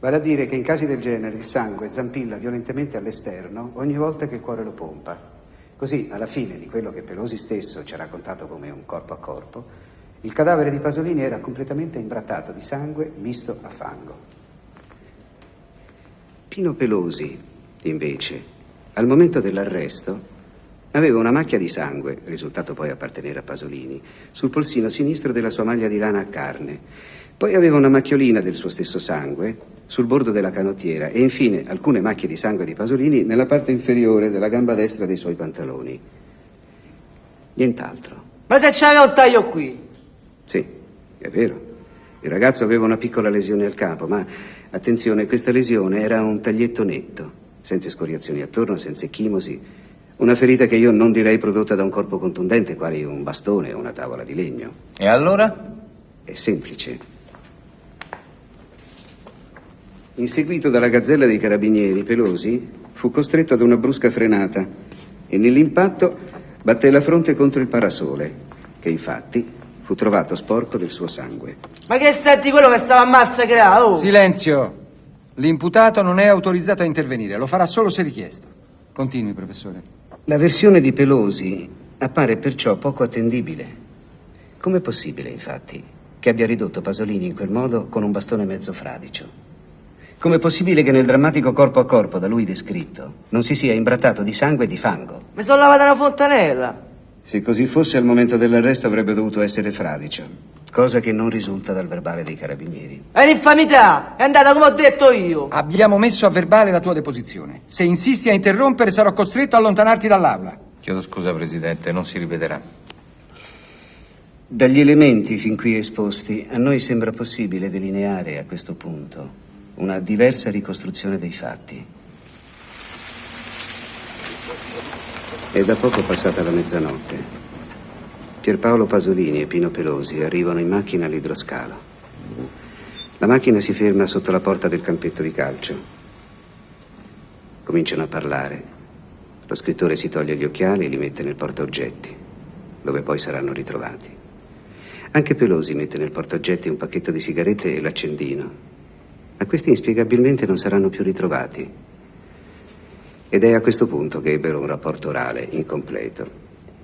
Vale a dire che in casi del genere il sangue zampilla violentemente all'esterno ogni volta che il cuore lo pompa. Così, alla fine di quello che Pelosi stesso ci ha raccontato come un corpo a corpo, il cadavere di Pasolini era completamente imbrattato di sangue misto a fango. Pino Pelosi, invece, al momento dell'arresto, aveva una macchia di sangue, risultato poi appartenere a Pasolini, sul polsino sinistro della sua maglia di lana a carne. Poi aveva una macchiolina del suo stesso sangue sul bordo della canottiera e infine alcune macchie di sangue di Pasolini nella parte inferiore della gamba destra dei suoi pantaloni. Nient'altro. Ma se c'aveva un taglio qui? Sì, è vero. Il ragazzo aveva una piccola lesione al capo, ma attenzione, questa lesione era un taglietto netto, senza scoriazioni attorno, senza ecchimosi. Una ferita che io non direi prodotta da un corpo contundente, quali un bastone o una tavola di legno. E allora? È semplice. Inseguito dalla gazzella dei carabinieri, Pelosi fu costretto ad una brusca frenata e nell'impatto batté la fronte contro il parasole, che infatti fu trovato sporco del suo sangue. Ma che senti quello che stava a massacrare, oh? Silenzio! L'imputato non è autorizzato a intervenire, lo farà solo se richiesto. Continui, professore. La versione di Pelosi appare perciò poco attendibile. Com'è possibile, infatti, che abbia ridotto Pasolini in quel modo con un bastone mezzo fradicio? Com'è possibile che nel drammatico corpo a corpo da lui descritto non si sia imbrattato di sangue e di fango? Mi sono lavata una fontanella. Se così fosse, al momento dell'arresto avrebbe dovuto essere fradicio, cosa che non risulta dal verbale dei carabinieri. È un'infamità, è andata come ho detto io. Abbiamo messo a verbale la tua deposizione. Se insisti a interrompere sarò costretto a allontanarti dall'aula. Chiedo scusa, Presidente, non si ripeterà. Dagli elementi fin qui esposti, a noi sembra possibile delineare a questo punto una diversa ricostruzione dei fatti. È da poco passata la mezzanotte. Pierpaolo Pasolini e Pino Pelosi arrivano in macchina all'idroscalo. La macchina si ferma sotto la porta del campetto di calcio. Cominciano a parlare. Lo scrittore si toglie gli occhiali e li mette nel portaoggetti, dove poi saranno ritrovati. Anche Pelosi mette nel portaoggetti un pacchetto di sigarette e l'accendino. Ma questi inspiegabilmente non saranno più ritrovati. Ed è a questo punto che ebbero un rapporto orale incompleto.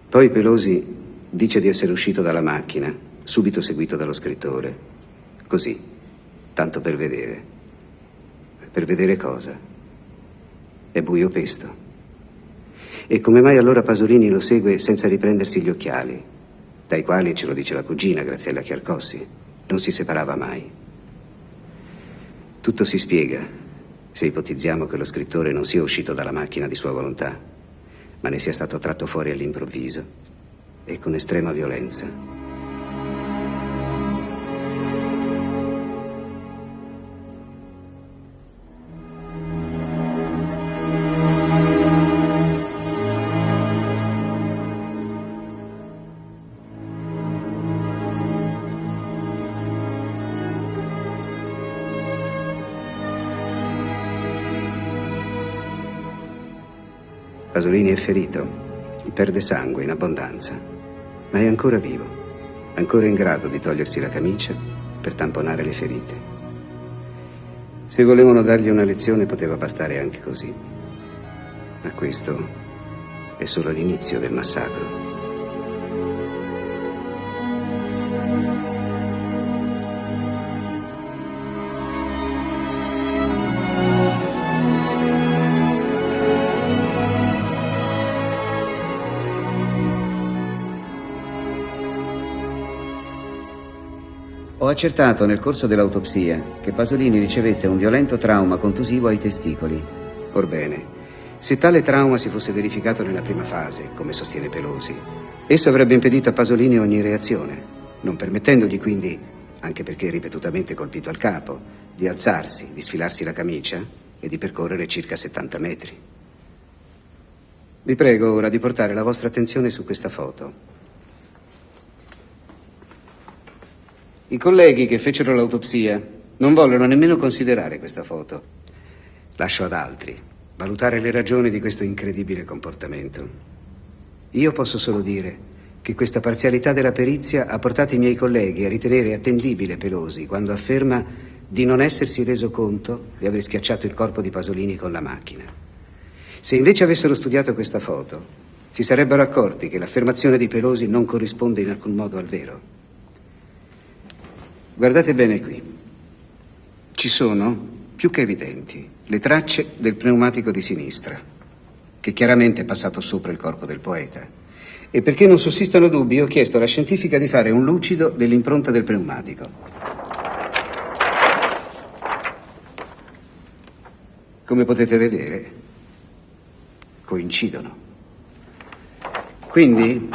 Poi Pelosi dice di essere uscito dalla macchina, subito seguito dallo scrittore. Così, tanto per vedere. Per vedere cosa? È buio pesto. E come mai allora Pasolini lo segue senza riprendersi gli occhiali? dai quali, ce lo dice la cugina Graziella Chiarcossi, non si separava mai. Tutto si spiega se ipotizziamo che lo scrittore non sia uscito dalla macchina di sua volontà, ma ne sia stato tratto fuori all'improvviso e con estrema violenza. Pasolini è ferito, perde sangue in abbondanza, ma è ancora vivo, ancora in grado di togliersi la camicia per tamponare le ferite. Se volevano dargli una lezione poteva bastare anche così, ma questo è solo l'inizio del massacro. Ho accertato nel corso dell'autopsia che Pasolini ricevette un violento trauma contusivo ai testicoli. Orbene, se tale trauma si fosse verificato nella prima fase, come sostiene Pelosi, esso avrebbe impedito a Pasolini ogni reazione, non permettendogli quindi, anche perché ripetutamente colpito al capo, di alzarsi, di sfilarsi la camicia e di percorrere circa 70 metri. Vi prego ora di portare la vostra attenzione su questa foto. I colleghi che fecero l'autopsia non vollero nemmeno considerare questa foto. Lascio ad altri valutare le ragioni di questo incredibile comportamento. Io posso solo dire che questa parzialità della perizia ha portato i miei colleghi a ritenere attendibile Pelosi quando afferma di non essersi reso conto di aver schiacciato il corpo di Pasolini con la macchina. Se invece avessero studiato questa foto, si sarebbero accorti che l'affermazione di Pelosi non corrisponde in alcun modo al vero. Guardate bene qui. Ci sono, più che evidenti, le tracce del pneumatico di sinistra, che chiaramente è passato sopra il corpo del poeta. E perché non sussistano dubbi, ho chiesto alla scientifica di fare un lucido dell'impronta del pneumatico. Come potete vedere, coincidono. Quindi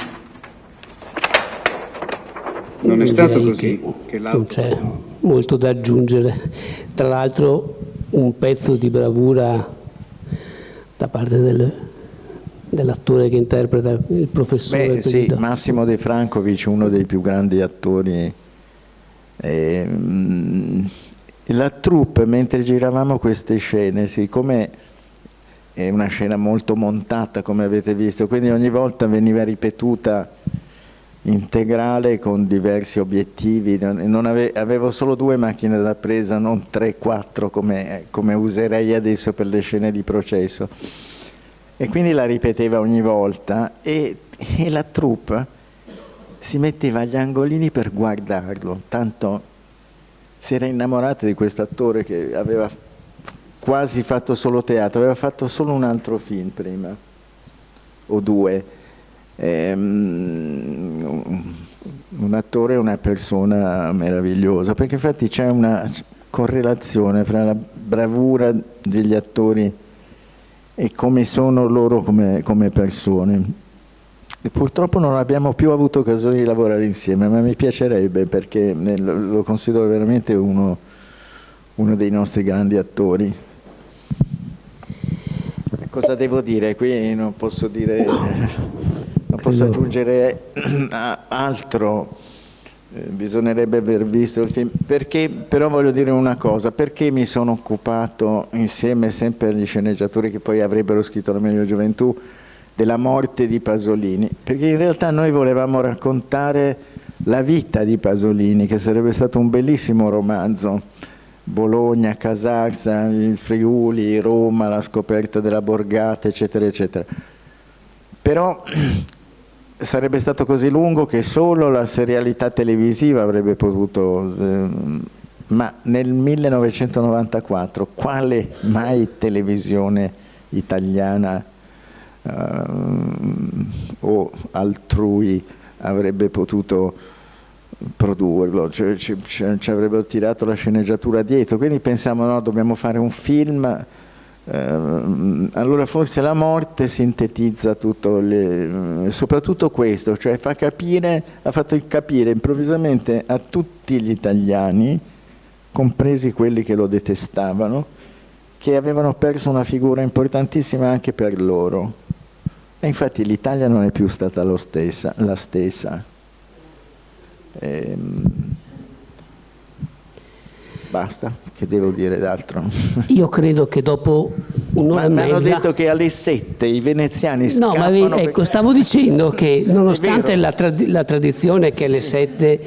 non è stato così che l'auto... Non c'è molto da aggiungere. Tra l'altro un pezzo di bravura da parte dell'attore che interpreta il professore. Beh, sì, Massimo De Francovic, uno dei più grandi attori. La troupe, mentre giravamo queste scene, siccome è una scena molto montata, come avete visto, quindi ogni volta veniva ripetuta integrale con diversi obiettivi. Avevo solo 2 macchine da presa, non 3-4 come userei adesso per le scene di processo, e quindi la ripeteva ogni volta e la troupe si metteva agli angolini per guardarlo, tanto si era innamorata di quest'attore che aveva quasi fatto solo teatro, aveva fatto solo un altro film prima o 2. Un attore è una persona meravigliosa, perché infatti c'è una correlazione fra la bravura degli attori e come sono loro come persone. E purtroppo non abbiamo più avuto occasione di lavorare insieme, ma mi piacerebbe, perché lo considero veramente uno dei nostri grandi attori. Cosa devo dire? Qui non posso dire... Non posso aggiungere altro, bisognerebbe aver visto il film, perché però voglio dire una cosa: perché mi sono occupato insieme sempre agli sceneggiatori che poi avrebbero scritto La meglio gioventù della morte di Pasolini, perché in realtà noi volevamo raccontare la vita di Pasolini, che sarebbe stato un bellissimo romanzo, Bologna, Casarsa, il Friuli, Roma, la scoperta della borgata, eccetera eccetera, però sarebbe stato così lungo che solo la serialità televisiva avrebbe potuto, ma nel 1994 quale mai televisione italiana o altrui avrebbe potuto produrlo, cioè ci avrebbero tirato la sceneggiatura dietro, quindi pensiamo no, dobbiamo fare un film, allora forse la morte sintetizza tutto, soprattutto questo, cioè ha fatto capire improvvisamente a tutti gli italiani, compresi quelli che lo detestavano, che avevano perso una figura importantissima anche per loro. E infatti l'Italia non è più stata la stessa. Basta, che devo dire d'altro? Io credo che dopo un'ora e mezza... Mi hanno detto che alle 7 i veneziani scappano... No, ma ecco, stavo dicendo che nonostante la tradizione che alle 7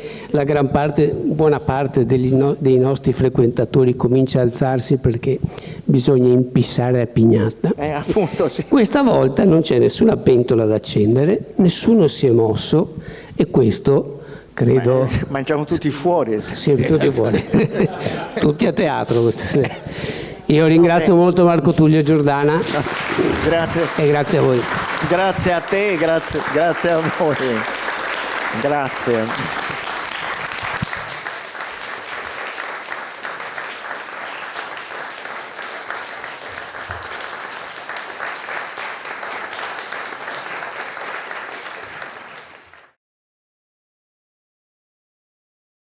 buona parte dei nostri frequentatori comincia a alzarsi perché bisogna impissare a pignata, appunto, sì. Questa volta non c'è nessuna pentola da accendere, nessuno si è mosso e questo... Credo... Mangiamo tutti fuori. Sì, tutti fuori. Tutti a teatro questa sera. Io ringrazio molto Marco Tullio Giordana. Grazie. E grazie a voi. Grazie a te, grazie a voi. Grazie.